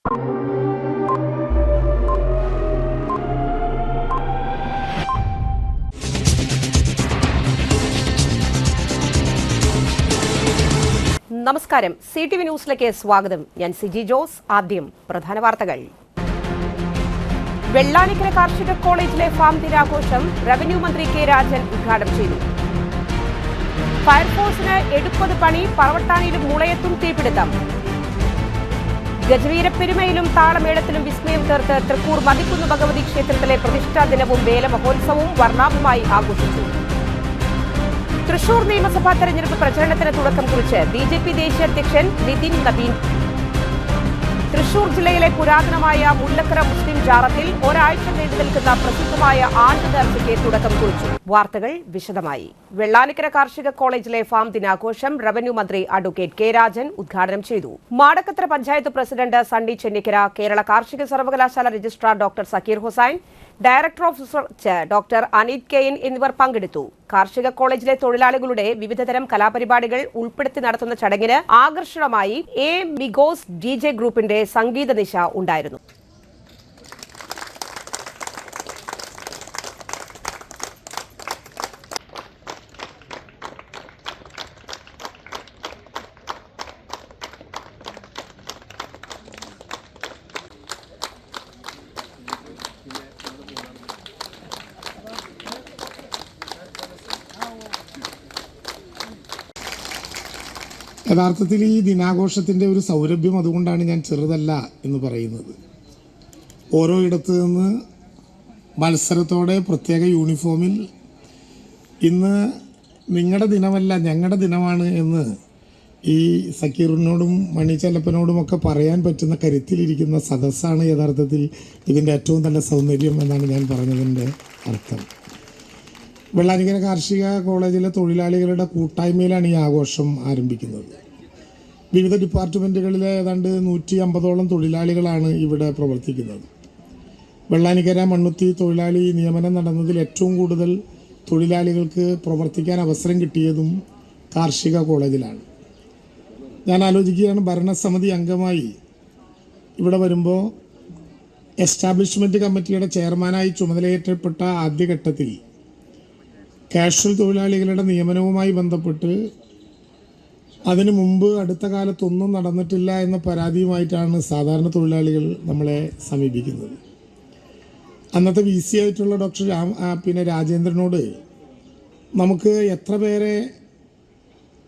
നമസ്കാരം, CTV ന്യൂസിലേക്ക് സ്വാഗതം. ഞാൻ സിജി ജോസ്. ആദ്യം പ്രധാന വാർത്തകൾ. വെള്ളാനിക്കര കാർഷിക കോളേജിലെ ഫാം ദിനാഘോഷം റവന്യൂ മന്ത്രി കെ രാജൻ ഉദ്ഘാടനം ചെയ്തു. ഫയർഫോഴ്സിന് എടുപ്പത് പണി, പറവട്ടാനിയിലും മുളയത്തും തീപിടുത്തം. ഗജവീരപ്പെരുമയിലും താളമേളത്തിലും വിസ്മയം തീർത്ത് തൃക്കൂർ മതിക്കുന്ന് ഭഗവതി ക്ഷേത്രത്തിലെ പ്രതിഷ്ഠാ ദിനവും വേലമഹോത്സവവും വർണ്ണാഭമായി ആഘോഷിച്ചു. തൃശൂർ നിയമസഭാ തെരഞ്ഞെടുപ്പ് പ്രചരണത്തിന് തുടക്കം കുറിച്ച് BJP ദേശീയ അധ്യക്ഷൻ നിതിൻ നബീൻ. തൃശൂർ ജില്ലയിലെ പുരാതനമായ മുല്ലക്കര മുസ്ലിം ജാറത്തിൽ ഒരാഴ്ച നീണ്ടു നിൽക്കുന്ന പ്രസിദ്ധമായ ആണ്ട് നേർച്ചയ്ക്ക് തുടക്കം കുറിച്ചു. വാർത്തകൾ വിശദമായി. വെള്ളാനിക്കര കാർഷിക കോളേജിലെ ഫാം ദിനാഘോഷം റവന്യൂ മന്ത്രി അഡ്വക്കേറ്റ് കെ രാജൻ ഉദ്ഘാടനം ചെയ്തു. മാടക്കത്ര പഞ്ചായത്ത് പ്രസിഡന്റ് സണ്ണി ചെന്നിക്കര, കേരള കാർഷിക സർവകലാശാല registrar doctor Zakir Hussain, director of research doctor Aneeth കെയിൻ എന്നിവർ പങ്കെടുത്തു. കാർഷിക കോളേജിലെ തൊഴിലാളികളുടെ വിവിധതരം കലാപരിപാടികൾ ഉൾപ്പെടുത്തി നടത്തുന്ന ചടങ്ങിന് ആകർഷണമായി മിഗോസ് DJ ഗ്രൂപ്പിന്റെ സംഗീത നിശ ഉണ്ടായിരുന്നു. യഥാർത്ഥത്തിൽ ഈ ദിനാഘോഷത്തിൻ്റെ ഒരു സൗരഭ്യം അതുകൊണ്ടാണ് ഞാൻ ചെറുതല്ല എന്ന് പറയുന്നത്. ഓരോ ഇടത്തു നിന്ന് മത്സരത്തോടെ പ്രത്യേക യൂണിഫോമിൽ ഇന്ന് നിങ്ങളുടെ ദിനമല്ല ഞങ്ങളുടെ ദിനമാണ് എന്ന് ഈ സക്കീറിനോടും മണിച്ചല്ലപ്പനോടുമൊക്കെ പറയാൻ പറ്റുന്ന കരുത്തിലിരിക്കുന്ന സദസ്സാണ് യഥാർത്ഥത്തിൽ ഇതിൻ്റെ ഏറ്റവും നല്ല സൗന്ദര്യം എന്നാണ് ഞാൻ പറഞ്ഞതിൻ്റെ അർത്ഥം. വെള്ളാനിക്കര കാർഷിക കോളേജിലെ തൊഴിലാളികളുടെ കൂട്ടായ്മയിലാണ് ഈ ആഘോഷം ആരംഭിക്കുന്നത്. വിവിധ ഡിപ്പാർട്ട്മെൻറ്റുകളിലെ ഏതാണ്ട് 150ഓളം തൊഴിലാളികളാണ് ഇവിടെ പ്രവർത്തിക്കുന്നത്. വെള്ളാനിക്കര മണ്ണുത്തി തൊഴിലാളി നിയമനം നടന്നതിൽ ഏറ്റവും കൂടുതൽ തൊഴിലാളികൾക്ക് പ്രവർത്തിക്കാൻ അവസരം കിട്ടിയതും കാർഷിക കോളേജിലാണ്. ഞാൻ ആലോചിക്കുകയാണ്, ഭരണസമിതി അംഗമായി ഇവിടെ വരുമ്പോൾ എസ്റ്റാബ്ലിഷ്മെൻറ്റ് കമ്മിറ്റിയുടെ ചെയർമാനായി ചുമതലയേറ്റപ്പെട്ട ആദ്യഘട്ടത്തിൽ കാഷ്വൽ തൊഴിലാളികളുടെ നിയമനവുമായി ബന്ധപ്പെട്ട് അതിനു മുമ്പ് അടുത്ത കാലത്തൊന്നും നടന്നിട്ടില്ല എന്ന പരാതിയുമായിട്ടാണ് സാധാരണ തൊഴിലാളികൾ നമ്മളെ സമീപിക്കുന്നത്. അന്നത്തെ VC ആയിട്ടുള്ള ഡോക്ടർ രാജേന്ദ്രനോട് നമുക്ക് എത്ര പേരെ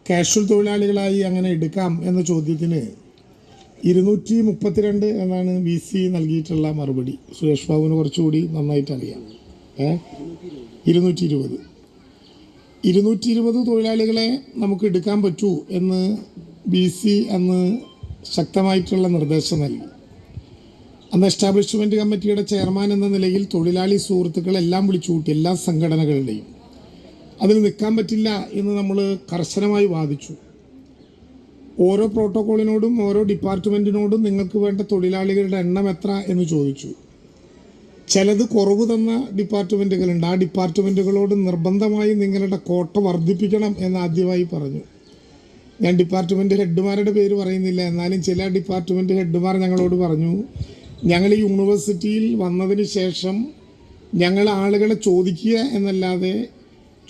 കാഷ്വൽ തൊഴിലാളികളായി അങ്ങനെ എടുക്കാം എന്ന ചോദ്യത്തിന് 232 എന്നാണ് VC നൽകിയിട്ടുള്ള മറുപടി. സുരേഷ് ബാബുവിന് കുറച്ചുകൂടി നന്നായിട്ട് അറിയാം. 220 തൊഴിലാളികളെ നമുക്ക് എടുക്കാൻ പറ്റൂ എന്ന് VC അന്ന് ശക്തമായിട്ടുള്ള നിർദ്ദേശം നൽകി. അന്ന് എസ്റ്റാബ്ലിഷ്മെൻറ്റ് കമ്മിറ്റിയുടെ ചെയർമാൻ എന്ന നിലയിൽ തൊഴിലാളി സുഹൃത്തുക്കളെല്ലാം വിളിച്ചു കൂട്ടി, എല്ലാ സംഘടനകളുടെയും. അതിൽ നിൽക്കാൻ പറ്റില്ല എന്ന് നമ്മൾ കർശനമായി വാദിച്ചു. ഓരോ പ്രോട്ടോക്കോളിനോടും ഓരോ ഡിപ്പാർട്ട്മെൻറ്റിനോടും നിങ്ങൾക്ക് വേണ്ട തൊഴിലാളികളുടെ എണ്ണം എത്ര എന്ന് ചോദിച്ചു. ചിലത് കുറവ് തന്ന ഡിപ്പാർട്ട്മെൻറ്റുകളുണ്ട്. ആ ഡിപ്പാർട്ട്മെൻറ്റുകളോട് നിർബന്ധമായി നിങ്ങളുടെ കോട്ട വർദ്ധിപ്പിക്കണം എന്ന് ആദ്യമായി പറഞ്ഞു. ഞാൻ ഡിപ്പാർട്ട്മെൻറ്റ് ഹെഡ്മാരുടെ പേര് പറയുന്നില്ല, എന്നാലും ചില ഡിപ്പാർട്ട്മെൻറ്റ് ഹെഡ്മാർ ഞങ്ങളോട് പറഞ്ഞു, ഞങ്ങൾ ഈ യൂണിവേഴ്സിറ്റിയിൽ വന്നതിന് ശേഷം ഞങ്ങൾ ആളുകളെ ചോദിക്കുക എന്നല്ലാതെ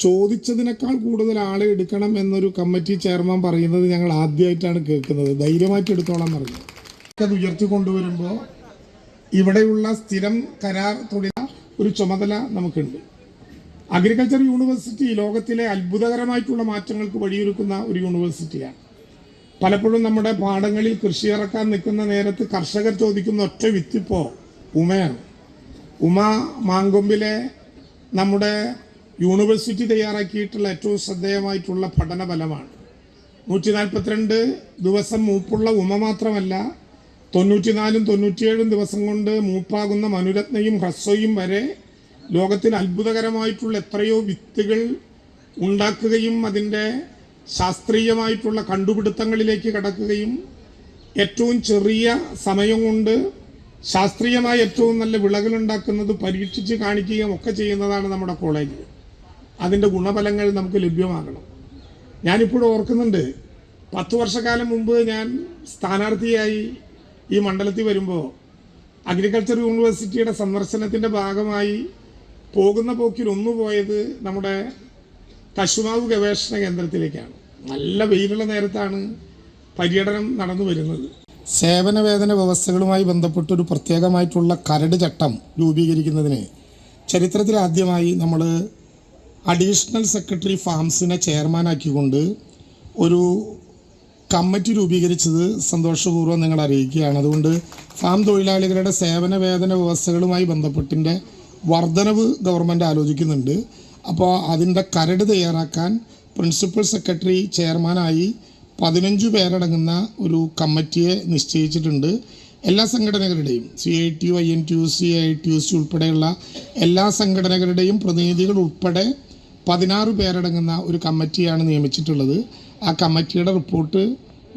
ചോദിച്ചതിനേക്കാൾ കൂടുതൽ ആളെ എടുക്കണം എന്നൊരു കമ്മിറ്റി ചെയർമാൻ പറയുന്നത് ഞങ്ങൾ ആദ്യമായിട്ടാണ് കേൾക്കുന്നത്. ധൈര്യമായിട്ട് എടുത്തോളാൻ പറഞ്ഞു. അത് ഉയർത്തിക്കൊണ്ടുവരുമ്പോൾ ഇവിടെയുള്ള സ്ഥിരം കരാർ തൊഴിൽ ഒരു ചുമതല നമുക്കുണ്ട്. അഗ്രികൾച്ചർ യൂണിവേഴ്സിറ്റി ലോകത്തിലെ അത്ഭുതകരമായിട്ടുള്ള മാറ്റങ്ങൾക്ക് വഴിയൊരുക്കുന്ന ഒരു യൂണിവേഴ്സിറ്റിയാണ്. പലപ്പോഴും നമ്മുടെ പാടങ്ങളിൽ കൃഷി ഇറക്കാൻ നിൽക്കുന്ന നേരത്ത് കർഷകർ ചോദിക്കുന്ന ഒറ്റ വിത്തിപ്പോൾ ഉമയാണ്. ഉമ മാങ്കൊമ്പിലെ നമ്മുടെ യൂണിവേഴ്സിറ്റി തയ്യാറാക്കിയിട്ടുള്ള ഏറ്റവും ശ്രദ്ധേയമായിട്ടുള്ള പഠന ഫലമാണ്. 142 ദിവസം മൂപ്പുള്ള ഉമ മാത്രമല്ല, 94 97 ദിവസം കൊണ്ട് മൂപ്പാകുന്ന മനുരത്നയും ഹ്രസ്വയും വരെ ലോകത്തിൽ അത്ഭുതകരമായിട്ടുള്ള എത്രയോ വിത്തുകൾ ഉണ്ടാക്കുകയും അതിൻ്റെ ശാസ്ത്രീയമായിട്ടുള്ള കണ്ടുപിടുത്തങ്ങളിലേക്ക് കടക്കുകയും ഏറ്റവും ചെറിയ സമയം കൊണ്ട് ശാസ്ത്രീയമായി ഏറ്റവും നല്ല വിളകൾ ഉണ്ടാക്കുന്നത് പരീക്ഷിച്ച് കാണിക്കുകയും ഒക്കെ ചെയ്യുന്നതാണ് നമ്മുടെ കോളേജ്. അതിൻ്റെ ഗുണഫലങ്ങൾ നമുക്ക് ലഭ്യമാകണം. ഞാനിപ്പോഴും ഓർക്കുന്നുണ്ട്, 10 വർഷക്കാലം മുമ്പ് ഞാൻ സ്ഥാനാർത്ഥിയായി ഈ മണ്ഡലത്തിൽ വരുമ്പോൾ അഗ്രികൾച്ചർ യൂണിവേഴ്സിറ്റിയുടെ സന്ദർശനത്തിൻ്റെ ഭാഗമായി പോകുന്ന പോക്കിൽ ഒന്ന് പോയത് നമ്മുടെ കശുമാവ് ഗവേഷണ കേന്ദ്രത്തിലേക്കാണ്. നല്ല വെയിലുള്ള നേരത്താണ് പര്യടനം നടന്നു വരുന്നത്. സേവന വേതന വ്യവസ്ഥകളുമായി ബന്ധപ്പെട്ടൊരു പ്രത്യേകമായിട്ടുള്ള കരട് ചട്ടം രൂപീകരിക്കുന്നതിന് ചരിത്രത്തിൽ ആദ്യമായി നമ്മൾ അഡീഷണൽ സെക്രട്ടറി ഫാംസിനെ ചെയർമാനാക്കിക്കൊണ്ട് ഒരു കമ്മിറ്റി രൂപീകരിച്ചത് സന്തോഷപൂർവ്വം നിങ്ങൾ അറിയിക്കുകയാണ്. അതുകൊണ്ട് ഫാം തൊഴിലാളികളുടെ സേവന വേതന വ്യവസ്ഥകളുമായി ബന്ധപ്പെട്ടിൻ്റെ വർധനവ് ഗവൺമെൻറ് ആലോചിക്കുന്നുണ്ട്. അപ്പോൾ അതിൻ്റെ കരട് തയ്യാറാക്കാൻ പ്രിൻസിപ്പൽ സെക്രട്ടറി ചെയർമാനായി 15 പേരടങ്ങുന്ന ഒരു കമ്മിറ്റിയെ നിശ്ചയിച്ചിട്ടുണ്ട്. എല്ലാ സംഘടനകളുടെയും CITU, INTUC, ITUC ഉൾപ്പെടെയുള്ള എല്ലാ സംഘടനകളുടെയും പ്രതിനിധികൾ ഉൾപ്പെടെ 16 പേരടങ്ങുന്ന ഒരു കമ്മിറ്റിയാണ് നിയമിച്ചിട്ടുള്ളത്. ആ കമ്മിറ്റിയുടെ റിപ്പോർട്ട്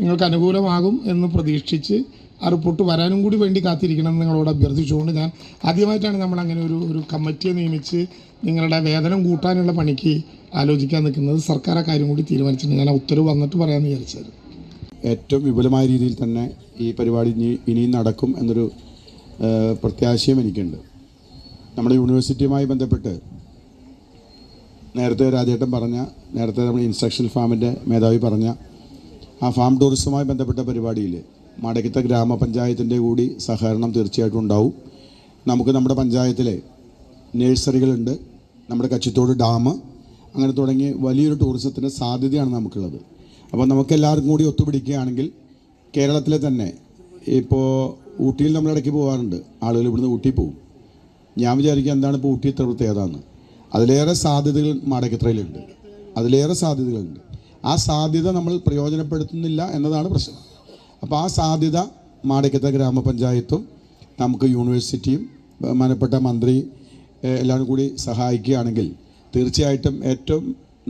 നിങ്ങൾക്ക് അനുകൂലമാകും എന്ന് പ്രതീക്ഷിച്ച് ആ റിപ്പോർട്ട് വരാനും കൂടി വേണ്ടി കാത്തിരിക്കണമെന്ന് നിങ്ങളോട് അഭ്യർത്ഥിച്ചുകൊണ്ട് ഞാൻ ആദ്യമായിട്ടാണ് നമ്മൾ അങ്ങനെ ഒരു കമ്മിറ്റിയെ നിയമിച്ച് നിങ്ങളുടെ വേതനം കൂട്ടാനുള്ള പണിക്ക് ആലോചിക്കാൻ നിൽക്കുന്നത്. സർക്കാർ ആ കാര്യം കൂടി തീരുമാനിച്ചിട്ടുണ്ട്. ഞാൻ ഉത്തരവ് വന്നിട്ട് പറയാമെന്ന് വിചാരിച്ചത്. ഏറ്റവും വിപുലമായ രീതിയിൽ തന്നെ ഈ പരിപാടി ഇനിയും നടക്കും എന്നൊരു പ്രത്യാശയും എനിക്കുണ്ട്. നമ്മുടെ യൂണിവേഴ്സിറ്റിയുമായി ബന്ധപ്പെട്ട് നേരത്തെ രാജേട്ടൻ പറഞ്ഞ, നേരത്തെ നമ്മുടെ ഇൻസ്ട്രക്ഷൻ ഫാമിൻ്റെ മേധാവി പറഞ്ഞ ആ ഫാം ടൂറിസവുമായി ബന്ധപ്പെട്ട പരിപാടിയിൽ മടക്കത്ത ഗ്രാമപഞ്ചായത്തിൻ്റെ കൂടി സഹകരണം തീർച്ചയായിട്ടും ഉണ്ടാവും. നമുക്ക് നമ്മുടെ പഞ്ചായത്തിലെ നേഴ്സറികളുണ്ട്, നമ്മുടെ കച്ചിത്തോട് ഡാം, അങ്ങനെ തുടങ്ങി വലിയൊരു ടൂറിസത്തിൻ്റെ സാധ്യതയാണ് നമുക്കുള്ളത്. അപ്പോൾ നമുക്കെല്ലാവർക്കും കൂടി ഒത്തുപിടിക്കുകയാണെങ്കിൽ കേരളത്തിലെ തന്നെ ഇപ്പോൾ ഊട്ടിയിൽ നമ്മളിടയ്ക്ക് പോകാറുണ്ട്, ആളുകൾ ഇവിടുന്ന് ഊട്ടി പോകും. ഞാൻ വിചാരിക്കുക എന്താണ് ഇപ്പോൾ ഊട്ടി ഇത്ര പ്രത്യേകതയെന്ന്. അതിലേറെ സാധ്യതകൾ മാടക്കത്രയിലുണ്ട്, അതിലേറെ സാധ്യതകളുണ്ട്. ആ സാധ്യത നമ്മൾ പ്രയോജനപ്പെടുത്തുന്നില്ല എന്നതാണ് പ്രശ്നം. അപ്പോൾ ആ സാധ്യത മാടക്കത്ത ഗ്രാമപഞ്ചായത്തും നമുക്ക് യൂണിവേഴ്സിറ്റിയും ബഹുമാനപ്പെട്ട മന്ത്രി എല്ലാവരും കൂടി സഹായിക്കുകയാണെങ്കിൽ തീർച്ചയായിട്ടും ഏറ്റവും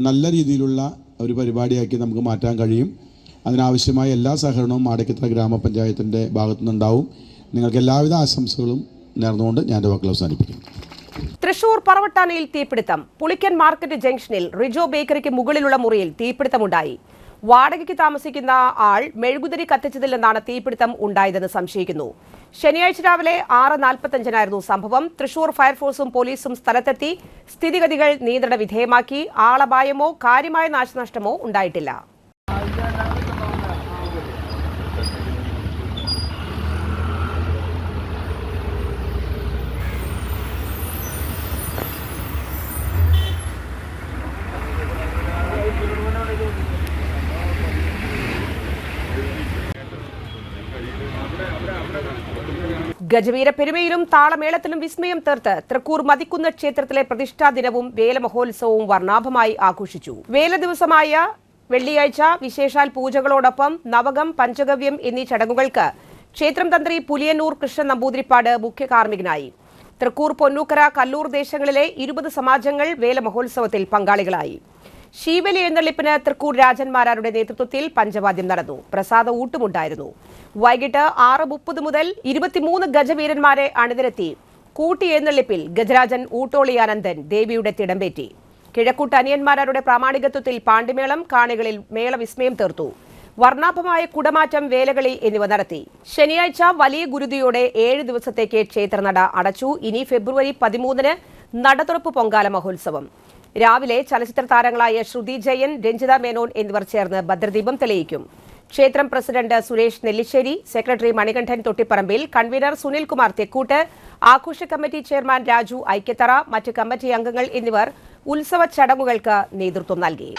നല്ല രീതിയിലുള്ള ഒരു പരിപാടിയാക്കി നമുക്ക് മാറ്റാൻ കഴിയും. അതിനാവശ്യമായ എല്ലാ സഹകരണവും മാടക്കത്ത ഗ്രാമപഞ്ചായത്തിൻ്റെ ഭാഗത്തുനിന്നുണ്ടാവും. നിങ്ങൾക്ക് എല്ലാവിധ ആശംസകളും നേർന്നുകൊണ്ട് ഞാൻ എൻ്റെ വാക്കുകൾ അവസാനിപ്പിക്കുന്നു. തൃശൂർ പറവട്ടാനിയിൽ തീപിടുത്തം. പുളിക്കൻ മാർക്കറ്റ് ജംഗ്ഷനിൽ റിജോ ബേക്കറിക്ക് മുകളിലുള്ള മുറിയിൽ തീപിടുത്തമുണ്ടായി. വാടകയ്ക്ക് താമസിക്കുന്ന ആൾ മെഴുകുതിരി കത്തിച്ചതിൽ നിന്നാണ് തീപിടുത്തം ഉണ്ടായതെന്ന് സംശയിക്കുന്നു. ശനിയാഴ്ച രാവിലെ 6:45 സംഭവം. തൃശൂർ ഫയർഫോഴ്സും പോലീസും സ്ഥലത്തെത്തി സ്ഥിതിഗതികൾ നിയന്ത്രണ വിധേയമാക്കി. ആളപായമോ കാര്യമായ നാശനഷ്ടമോ ഉണ്ടായിട്ടില്ല. ഗജവീര പെരുമയിലും താളമേളത്തിലും വിസ്മയം തീർത്ത് തൃക്കൂർ മതിക്കുന്ന ക്ഷേത്രത്തിലെ പ്രതിഷ്ഠാ ദിനവും വേലമഹോത്സവവും വർണ്ണാഭമായി ആഘോഷിച്ചു. വേല ദിവസമായ വെള്ളിയാഴ്ച വിശേഷാൽ പൂജകളോടൊപ്പം നവകം, പഞ്ചഗവ്യം എന്നീ ചടങ്ങുകൾക്ക് ക്ഷേത്രം തന്ത്രി പുലിയന്നൂർ കൃഷ്ണൻ നമ്പൂതിരിപ്പാട് മുഖ്യ കാർമ്മികനായി. തൃക്കൂർ, പൊന്നൂക്കര, കല്ലൂർ ദേശങ്ങളിലെ 20 സമാജങ്ങൾ വേലമഹോത്സവത്തിൽ പങ്കാളികളായി. ശീവലി എഴുന്നള്ളിപ്പിന് തൃക്കൂർ രാജന്മാരുടെ നേതൃത്വത്തിൽ പഞ്ചവാദ്യം നടന്നു. പ്രസാദ ഊട്ടുമുണ്ടായിരുന്നു. വൈകിട്ട് 6:30 മുതൽ 23 ഗജവീരന്മാരെ അണിനിരത്തി കൂട്ടി എഴുന്നള്ളിപ്പിൽ ഗജരാജൻ ഊട്ടോളി അനന്തൻ ദേവിയുടെ തിടമ്പേറ്റി. കിഴക്കൂട്ട് അനിയന്മാരുടെ പ്രാമാണികത്വത്തിൽ പാണ്ടിമേളം കാണികളിൽ മേളവിസ്മയം തീർത്തു. വർണ്ണാഭമായ കുടമാറ്റം, വേലകളി എന്നിവ നടത്തി. ശനിയാഴ്ച വലിയ ഗുരുതിയോടെ 7 ദിവസത്തേക്ക് ക്ഷേത്രനട അടച്ചു. ഇനി ഫെബ്രുവരി 13 നട തുറപ്പ് പൊങ്കാല മഹോത്സവം. രാവിലെ ചലച്ചിത്ര താരങ്ങളായ ശ്രുതി ജയൻ, രഞ്ജിത മേനോൻ എന്നിവർ ചേർന്ന് ഭദ്രദീപം തെളിയിക്കും. ക്ഷേത്രം president Suresh Nellissery, secretary Manikandan തൊട്ടിപ്പറമ്പിൽ, convener Sunilkumar Thekkoot, ആഘോഷ കമ്മിറ്റി ചെയർമാൻ രാജു ഐക്യത്തറ, മറ്റ് കമ്മിറ്റി അംഗങ്ങൾ എന്നിവർ ഉത്സവ ചടങ്ങുകൾക്ക് നേതൃത്വം നൽകി.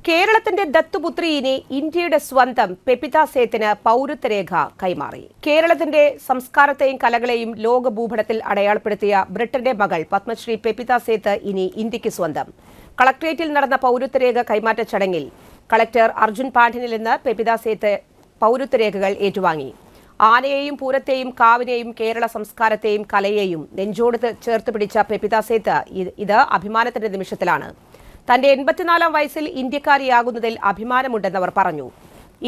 കേരളത്തിന്റെ ദത്തുപുത്രിയിനെ ഇന്ത്യയുടെ സ്വന്തം പെപിത സേത്തിന് പൗരത്വരേഖ കൈമാറി. കേരളത്തിന്റെ സംസ്കാരത്തെയും കലകളെയും ലോക ഭൂപടത്തിൽ അടയാളപ്പെടുത്തിയ ബ്രിട്ടന്റെ മകൾ പത്മശ്രീ പെപിത സേത്ത് ഇനി ഇന്ത്യക്ക് സ്വന്തം. കളക്ടറേറ്റിൽ നടന്ന പൗരത്വരേഖ കൈമാറ്റ ചടങ്ങിൽ കളക്ടർ അർജുൻ പാണ്ഡ്യനിൽ നിന്ന് പെപിത സേത്ത് പൗരത്വരേഖകൾ ഏറ്റുവാങ്ങി. ആനയെയും പൂരത്തെയും കാവിനെയും കേരള സംസ്കാരത്തെയും കലയെയും നെഞ്ചോട് ചേർത്ത് പിടിച്ച പെപിത സേത്ത് ഇത് അഭിമാനത്തിന്റെ നിമിഷത്തിലാണ്. തന്റെ 84-ാം വയസ്സിൽ ഇന്ത്യക്കാരിയാകുന്നതിൽ അഭിമാനമുണ്ടെന്നവർ പറഞ്ഞു.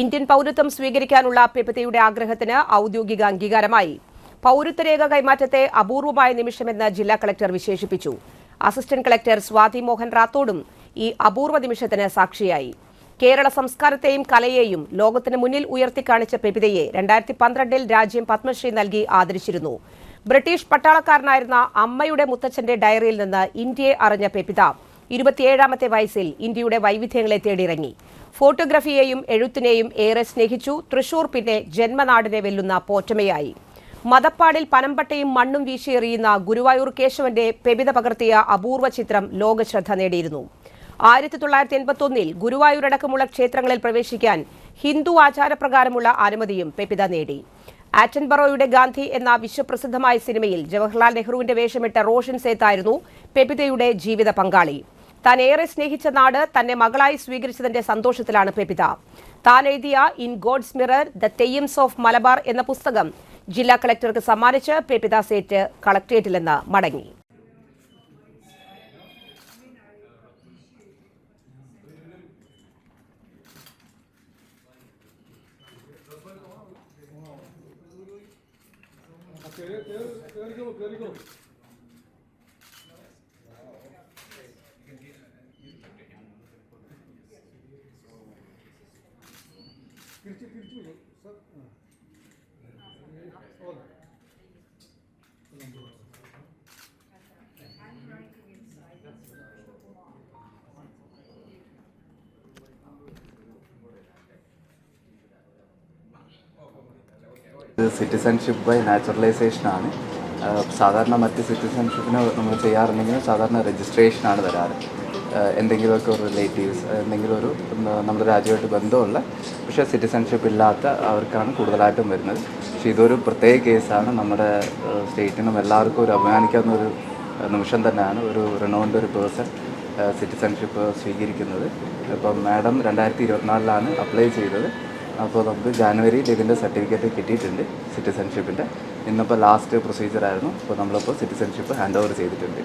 ഇന്ത്യൻ പൗരത്വം സ്വീകരിക്കാനുള്ള പെപിതയുടെ ആഗ്രഹത്തിന് ഔദ്യോഗിക അംഗീകാരമായി. പൗരത്വരേഖ കൈമാറ്റത്തെ അപൂർവമായ നിമിഷമെന്ന് ജില്ലാ കളക്ടർ വിശേഷിപ്പിച്ചു. അസിസ്റ്റന്റ് കളക്ടർ സ്വാതി മോഹൻ റാത്തോഡും ഈ അപൂർവ നിമിഷത്തിന് സാക്ഷിയായി. കേരള സംസ്കാരത്തെയും കലയെയും ലോകത്തിന് മുന്നിൽ ഉയർത്തിക്കാണിച്ച പെപിതയെ 2012-ൽ രാജ്യം പത്മശ്രീ നൽകി ആദരിച്ചിരുന്നു. ബ്രിട്ടീഷ് പട്ടാളക്കാരനായിരുന്ന അമ്മയുടെ മുത്തച്ഛന്റെ ഡയറിയിൽ നിന്ന് ഇന്ത്യയെ അറിഞ്ഞ പെപിത 27-ാമത്തെ വയസ്സിൽ ഇന്ത്യയുടെ വൈവിധ്യങ്ങളെ തേടിയിറങ്ങി. ഫോട്ടോഗ്രഫിയെയും എഴുത്തിനെയും ഏറെ സ്നേഹിച്ചു. തൃശൂർ പിന്നെ ജന്മനാടിനെ വെല്ലുന്ന പോറ്റമയായി. മദപ്പാടിൽ പനമ്പട്ടയും മണ്ണും വീശിയെറിയുന്ന ഗുരുവായൂർ കേശവന്റെ പെപിത പകർത്തിയ അപൂർവ ചിത്രം ലോകശ്രദ്ധ നേടിയിരുന്നു. 1981 ഗുരുവായൂരടക്കമുള്ള ക്ഷേത്രങ്ങളിൽ പ്രവേശിക്കാൻ ഹിന്ദു ആചാരപ്രകാരമുള്ള അനുമതിയും പെപിത നേടി. ആറ്റൻബറോയുടെ ഗാന്ധി എന്ന വിശ്വപ്രസിദ്ധമായ സിനിമയിൽ ജവഹർലാൽ നെഹ്റുവിന്റെ വേഷമിട്ട റോഷൻ സേത്തായിരുന്നു പെപിതയുടെ ജീവിത പങ്കാളി. താൻ ഏറെ സ്നേഹിച്ച നാട് തന്നെ മകളായി സ്വീകരിച്ചതിന്റെ സന്തോഷത്തിലാണ് പെപിത. താൻ എഴുതിയ in God's mirror the theyyams of Malabar എന്ന പുസ്തകം ജില്ലാ കളക്ടർക്ക് സമ്മാനിച്ച് പെപിത സേറ്റ് കളക്ടറേറ്റിൽ നിന്ന് മടങ്ങി. സിറ്റിസൺഷിപ്പ് ബൈ നാച്ചുറലൈസേഷനാണ്. സാധാരണ മറ്റ് സിറ്റിസൺഷിപ്പിന് നമ്മൾ ചെയ്യാറുണ്ടെങ്കിൽ സാധാരണ രജിസ്ട്രേഷനാണ് തരാറ്. എന്തെങ്കിലുമൊക്കെ ഒരു റിലേറ്റീവ്സ്, എന്തെങ്കിലും ഒരു നമ്മുടെ രാജ്യമായിട്ട് ബന്ധമുള്ള പക്ഷേ സിറ്റിസൺഷിപ്പ് ഇല്ലാത്ത അവർക്കാണ് കൂടുതലായിട്ടും വരുന്നത്. പക്ഷേ ഇതൊരു പ്രത്യേക കേസാണ്. നമ്മുടെ സ്റ്റേറ്റിനും എല്ലാവർക്കും ഒരു അഭിമാനിക്കാവുന്ന ഒരു നിമിഷം തന്നെയാണ് ഒരു റിനോൺഡ് ഒരു പേഴ്സൺ സിറ്റിസൺഷിപ്പ് സ്വീകരിക്കുന്നത്. ഇപ്പം മാഡം 2024 അപ്ലൈ ചെയ്തത്. അപ്പോൾ നമുക്ക് ജാനുവരിയിൽ ഇതിൻ്റെ സർട്ടിഫിക്കറ്റ് കിട്ടിയിട്ടുണ്ട് സിറ്റിസൺഷിപ്പിൻ്റെ. ഇന്നിപ്പോൾ ലാസ്റ്റ് പ്രൊസീജിയറായിരുന്നു. അപ്പോൾ നമ്മളിപ്പോൾ സിറ്റിസൺഷിപ്പ് ഹാൻഡ് ഓവർ ചെയ്തിട്ടുണ്ട്.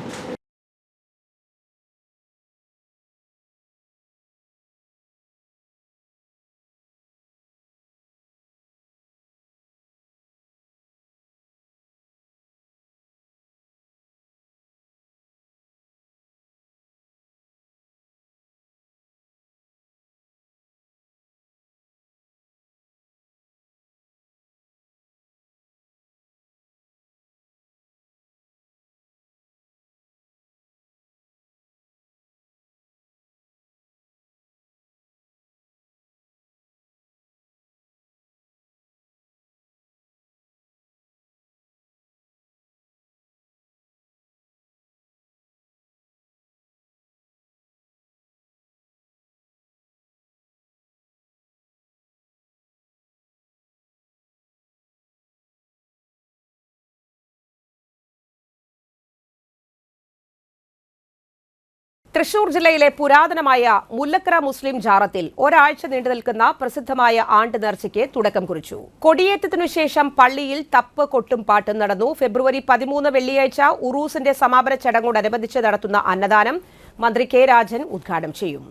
തൃശൂർ ജില്ലയിലെ പുരാതനമായ മുല്ലക്കര മുസ്ലിം ജാറത്തിൽ ഒരാഴ്ച നീണ്ടുനിൽക്കുന്ന പ്രസിദ്ധമായ ആണ്ട് നേർച്ചയ്ക്ക് തുടക്കം കുറിച്ചു. കൊടിയേറ്റത്തിനു ശേഷം പള്ളിയിൽ തപ്പ് കൊട്ടും പാട്ടും നടന്നു. ഫെബ്രുവരി 13 വെള്ളിയാഴ്ച ഉറൂസിന്റെ സമാപന ചടങ്ങോടനുബന്ധിച്ച് നടത്തുന്ന അന്നദാനം മന്ത്രി കെ രാജൻ ഉദ്ഘാടനം ചെയ്യും.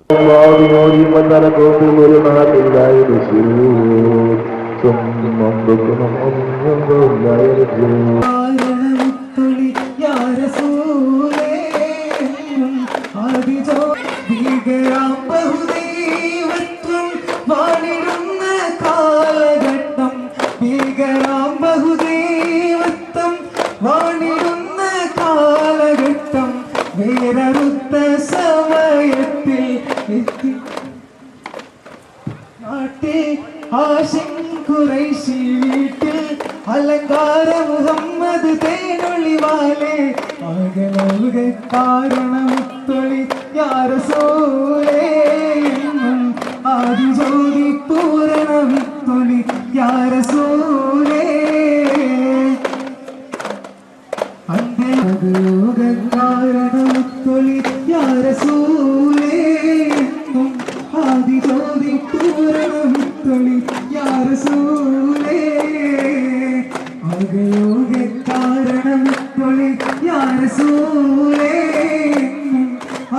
അലങ്കാര മുഹമ്മദ് തേനൊളിവാലേ കാരണമുത്തൊളി യാരസോലേ ആദിജോതി പൂരണമുത്തൊളി യാരസോലേ കാരണമുത്തൊളി യാരസോലേ ആദിജോതി പൂരണമുത്തൊളി യാരസോലേ കാരണമുത്തൊളി യാരസോലേ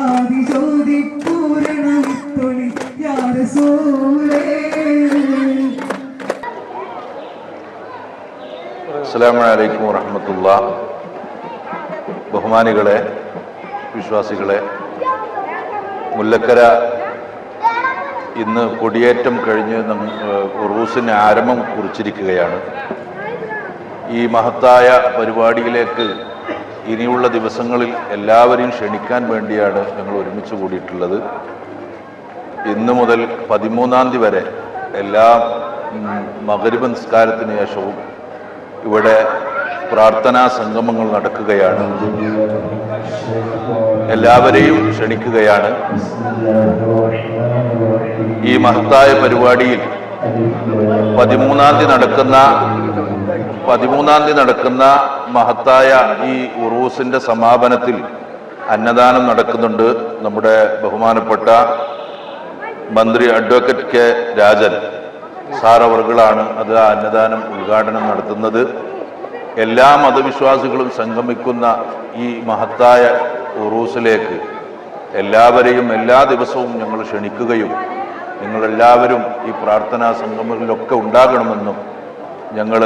ആദിജ്യോതി പൂരണമുത്തൊളി യാരസോലേ. അസ്സലാമു അലൈക്കും വറഹ്മത്തുള്ളാഹി. ബഹുമാനികളെ, വിശ്വാസികളെ, മുല്ലക്കര ഇന്ന് കൊടിയേറ്റം കഴിഞ്ഞ് ഉറൂസിന് ആരംഭം കുറിച്ചിരിക്കുകയാണ്. ഈ മഹത്തായ പരിപാടിയിലേക്ക് ഇനിയുള്ള ദിവസങ്ങളിൽ എല്ലാവരെയും ക്ഷണിക്കാൻ വേണ്ടിയാണ് ഞങ്ങൾ ഒരുമിച്ച് കൂടിയിട്ടുള്ളത്. ഇന്നു മുതൽ 13-ാം തീയതി വരെ എല്ലാ മഗ്‌രിബ് നിസ്കാരത്തിന് ശേഷവും ഇവിടെ പ്രാർത്ഥനാ സംഗമങ്ങൾ നടക്കുകയാണ്. എല്ലാവരെയും ക്ഷണിക്കുകയാണ്. ഈ മഹത്തായ പരിപാടിയിൽ 13-ാം തീയതി നടക്കുന്ന മഹത്തായ ഈ ഉറൂസിന്റെ സമാപനത്തിൽ അന്നദാനം നടക്കുന്നുണ്ട്. നമ്മുടെ ബഹുമാനപ്പെട്ട മന്ത്രി അഡ്വക്കേറ്റ് കെ രാജൻ സാർ അവർകളാണ് അത് ആ അന്നദാനം ഉദ്ഘാടനം നടത്തുന്നത്. എല്ലാ മതവിശ്വാസികളും സംഗമിക്കുന്ന ഈ മഹത്തായ ഉറൂസിലേക്ക് എല്ലാവരെയും എല്ലാ ദിവസവും ഞങ്ങൾ ക്ഷണിക്കുകയും നിങ്ങളെല്ലാവരും ഈ പ്രാർത്ഥനാ സംഗമങ്ങളിലൊക്കെ ഉണ്ടാകണമെന്നും ഞങ്ങൾ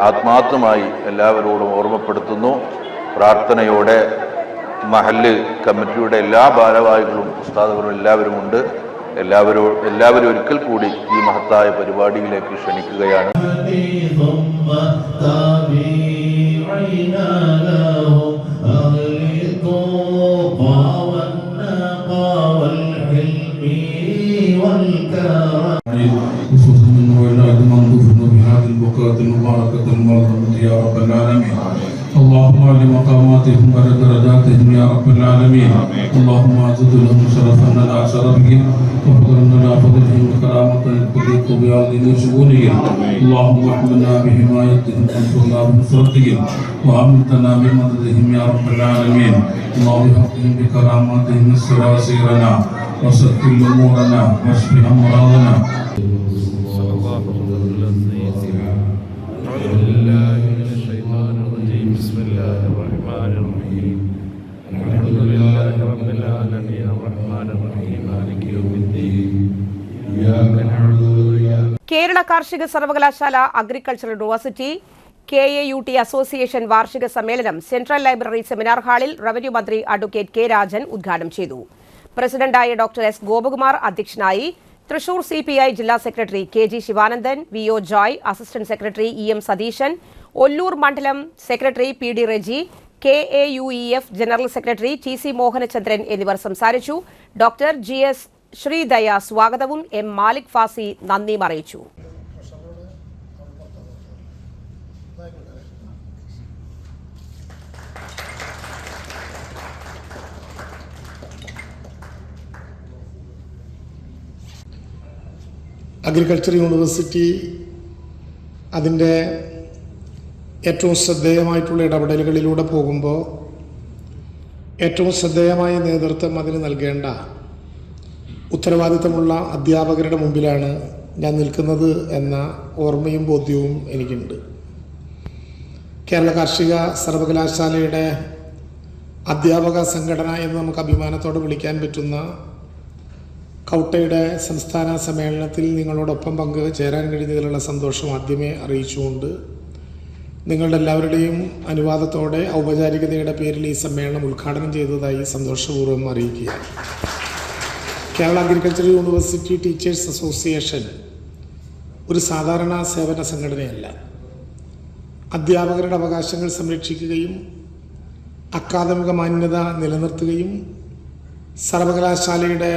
ആത്മാർത്ഥമായി എല്ലാവരോടും ഓർമ്മപ്പെടുത്തുന്നു. പ്രാർത്ഥനയോടെ മഹല്ല് കമ്മിറ്റിയുടെ എല്ലാ ഭാരവാഹികളും ഉസ്താദുകളും എല്ലാവരും ഉണ്ട്. എല്ലാവരും ഒരിക്കൽ കൂടി ഈ മഹത്തായ പരിപാടിയിലേക്ക് ക്ഷണിക്കുകയാണ്. اللهم اعل مقاماتهم على درجاتهم يا رب العالمين. اللهم اعزز لهم شرفا على شرفهم وفضلا على فضلهم وكرامة تليق بعظيم شؤونهم. اللهم احمنا بحمايتهم وانصرنا بنصرتهم وامتنا بمددهم يا رب العالمين. اللهم احفظهم بكراماتهم السراسيرنا وسهل امورنا واشف امراضنا. بسم الله الرحمن الرحيم. الحمد لله رب العالمين الرحمن الرحيم مالك يوم الدين إياك نعبد وإياك. കേരള കാർഷിക സർവകലാശാല അഗ്രികൾച്ചറൽ യൂണിവേഴ്സിറ്റി KAUT അസോസിയേഷൻ വാർഷിക സമ്മേളനം സെൻട്രൽ ലൈബ്രറി സെമിനാർ ഹാളിൽ റവന്യൂ മന്ത്രി അഡ്വക്കേറ്റ് കെ രാജൻ ഉദ്ഘാടനം ചെയ്തു. പ്രസിഡന്റായ ഡോക്ടർ എസ് ഗോപകുമാർ അധ്യക്ഷനായി. തൃശൂർ CPI ജില്ലാ secretary KG Sivanandan, VO Joy, assistant secretary EM Satheesan, Ollur മണ്ഡലം secretary PD Reji, KAUEF general secretary TC Mohanachandran എന്നിവർ സംസാരിച്ചു. ഡോക്ടർ GS ശ്രീദയ സ്വാഗതവും M മാലിക് ഫാസി നന്ദിയും അറിയിച്ചു. അഗ്രികൾച്ചർ യൂണിവേഴ്സിറ്റി അതിൻ്റെ ഏറ്റവും ശ്രദ്ധേയമായിട്ടുള്ള ഇടപെടലുകളിലൂടെ പോകുമ്പോൾ ഏറ്റവും ശ്രദ്ധേയമായ നേതൃത്വം അതിന് നൽകേണ്ട ഉത്തരവാദിത്തമുള്ള അധ്യാപകരുടെ മുമ്പിലാണ് ഞാൻ നിൽക്കുന്നത് എന്ന ഓർമ്മയും ബോധ്യവും എനിക്കുണ്ട്. കേരള കാർഷിക സർവകലാശാലയുടെ അധ്യാപക സംഘടന എന്ന് നമുക്ക് അഭിമാനത്തോടെ വിളിക്കാൻ പറ്റുന്ന കൗട്ടയുടെ സംസ്ഥാന സമ്മേളനത്തിൽ നിങ്ങളോടൊപ്പം പങ്കുചേരാൻ കഴിഞ്ഞതിലുള്ള സന്തോഷം ആദ്യമേ അറിയിച്ചുകൊണ്ട് നിങ്ങളുടെ എല്ലാവരുടെയും അനുവാദത്തോടെ ഔപചാരികതയുടെ പേരിൽ ഈ സമ്മേളനം ഉദ്ഘാടനം ചെയ്തതായി സന്തോഷപൂർവ്വം അറിയിക്കുകയാണ്. Kerala agriculture university teachers association ഒരു സാധാരണ സേവന സംഘടനയല്ല. അധ്യാപകരുടെ അവകാശങ്ങൾ സംരക്ഷിക്കുകയും അക്കാദമിക മാന്യത നിലനിർത്തുകയും സർവകലാശാലയുടെ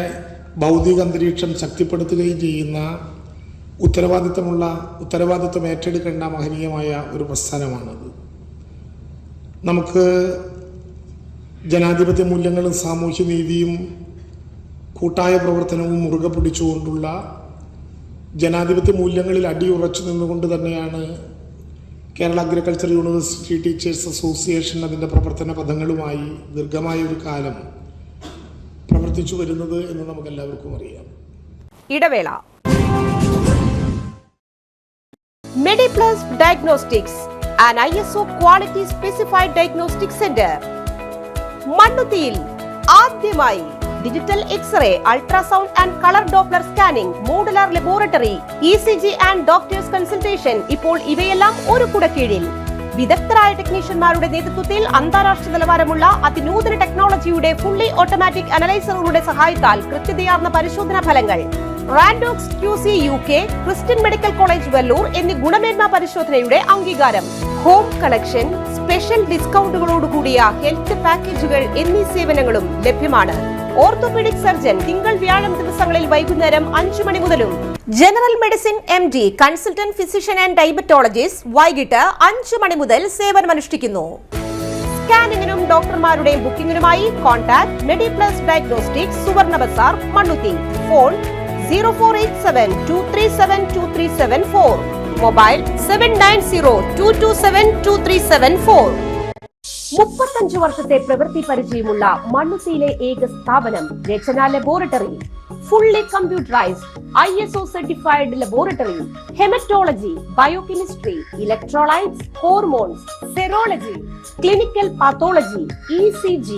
ഭൗതിക അന്തരീക്ഷം ശക്തിപ്പെടുത്തുകയും ചെയ്യുന്ന ഉത്തരവാദിത്വം ഏറ്റെടുക്കേണ്ട മഹനീയമായ ഒരു പ്രസ്ഥാനമാണത്. നമുക്ക് ജനാധിപത്യ മൂല്യങ്ങളും സാമൂഹ്യനീതിയും കൂട്ടായ പ്രവർത്തനവും മുറുകെ പിടിച്ചുകൊണ്ടുള്ള ജനാധിപത്യ മൂല്യങ്ങളിൽ അടിയുറച്ചു നിന്നുകൊണ്ട് തന്നെയാണ് Kerala agriculture university teachers association അതിൻ്റെ പ്രവർത്തന പദങ്ങളുമായി ദീർഘമായ ഒരു കാലം പ്രവർത്തിച്ചു വരുന്നത് എന്ന് നമുക്കെല്ലാവർക്കും അറിയാം. ഇടവേള. Mediplus diagnostics, an ISO quality specified diagnostic center. മണ്ണുത്തിയിൽ ആദ്യമായി digital x-ray, ultrasound and colour Doppler scanning, modular laboratory, ECG and doctors' consultation. ഇപ്പോൾ ഇവയെല്ലാം ഒരു കുടക്കീഴിൽ. വിദഗ്ധരായ ടെക്നീഷ്യന്മാരുടെ നേതൃത്വത്തിൽ അന്താരാഷ്ട്ര നിലവാരമുള്ള അതിനൂതന ടെക്നോളജിയുടെ ഫുള്ളി ഓട്ടോമാറ്റിക് അനലൈസറുകളുടെ സഹായത്താൽ കൃത്യതയാർന്ന പരിശോധനാ ഫലങ്ങൾ. റാൻഡോക്സ് QC UK, Christian medical college Vellore എന്നീ ഗുണമേന്മ പരിശോധനയുടെ അംഗീകാരം. ഹോം കളക്ഷൻ, സ്പെഷ്യൽ ഡിസ്കൗണ്ടുകളോടുകൂടിയ ഹെൽത്ത് പാക്കേജുകൾ എന്നീ സേവനങ്ങളും ലഭ്യമാണ്. ഓർത്തോപീഡിക് സർജൻ തിങ്കൾ വ്യാഴം ദിവസങ്ങളിൽ വൈകുന്നേരം 5 മണി മുതലും. General medicine MD, consultant physician and diabetologist വൈകിട്ട് 5 മണി മുതൽ സേവനമനുഷ്ഠിക്കുന്നു. സ്കാനിങ്ങിനും ഡോക്ടർമാരുടെയും ബുക്കിംഗിനുമായി കോൺടാക്ട് മെഡിപ്ലസ് ഡയഗ്നോസ്റ്റിക്സ് സുവർണ ബസാർ മണ്ണുത്തി. Phone 0487237237 mobile 7902272374. 35 വർഷത്തെ പ്രവൃത്തി പരിചയമുള്ള മണ്ണുത്തിയിലെ ഏക സ്ഥാപനം Rachana laboratory. Fully computerised ISO certified laboratory. Haematology, biochemistry, electrolytes, hormones, serology, clinical pathology, ECG.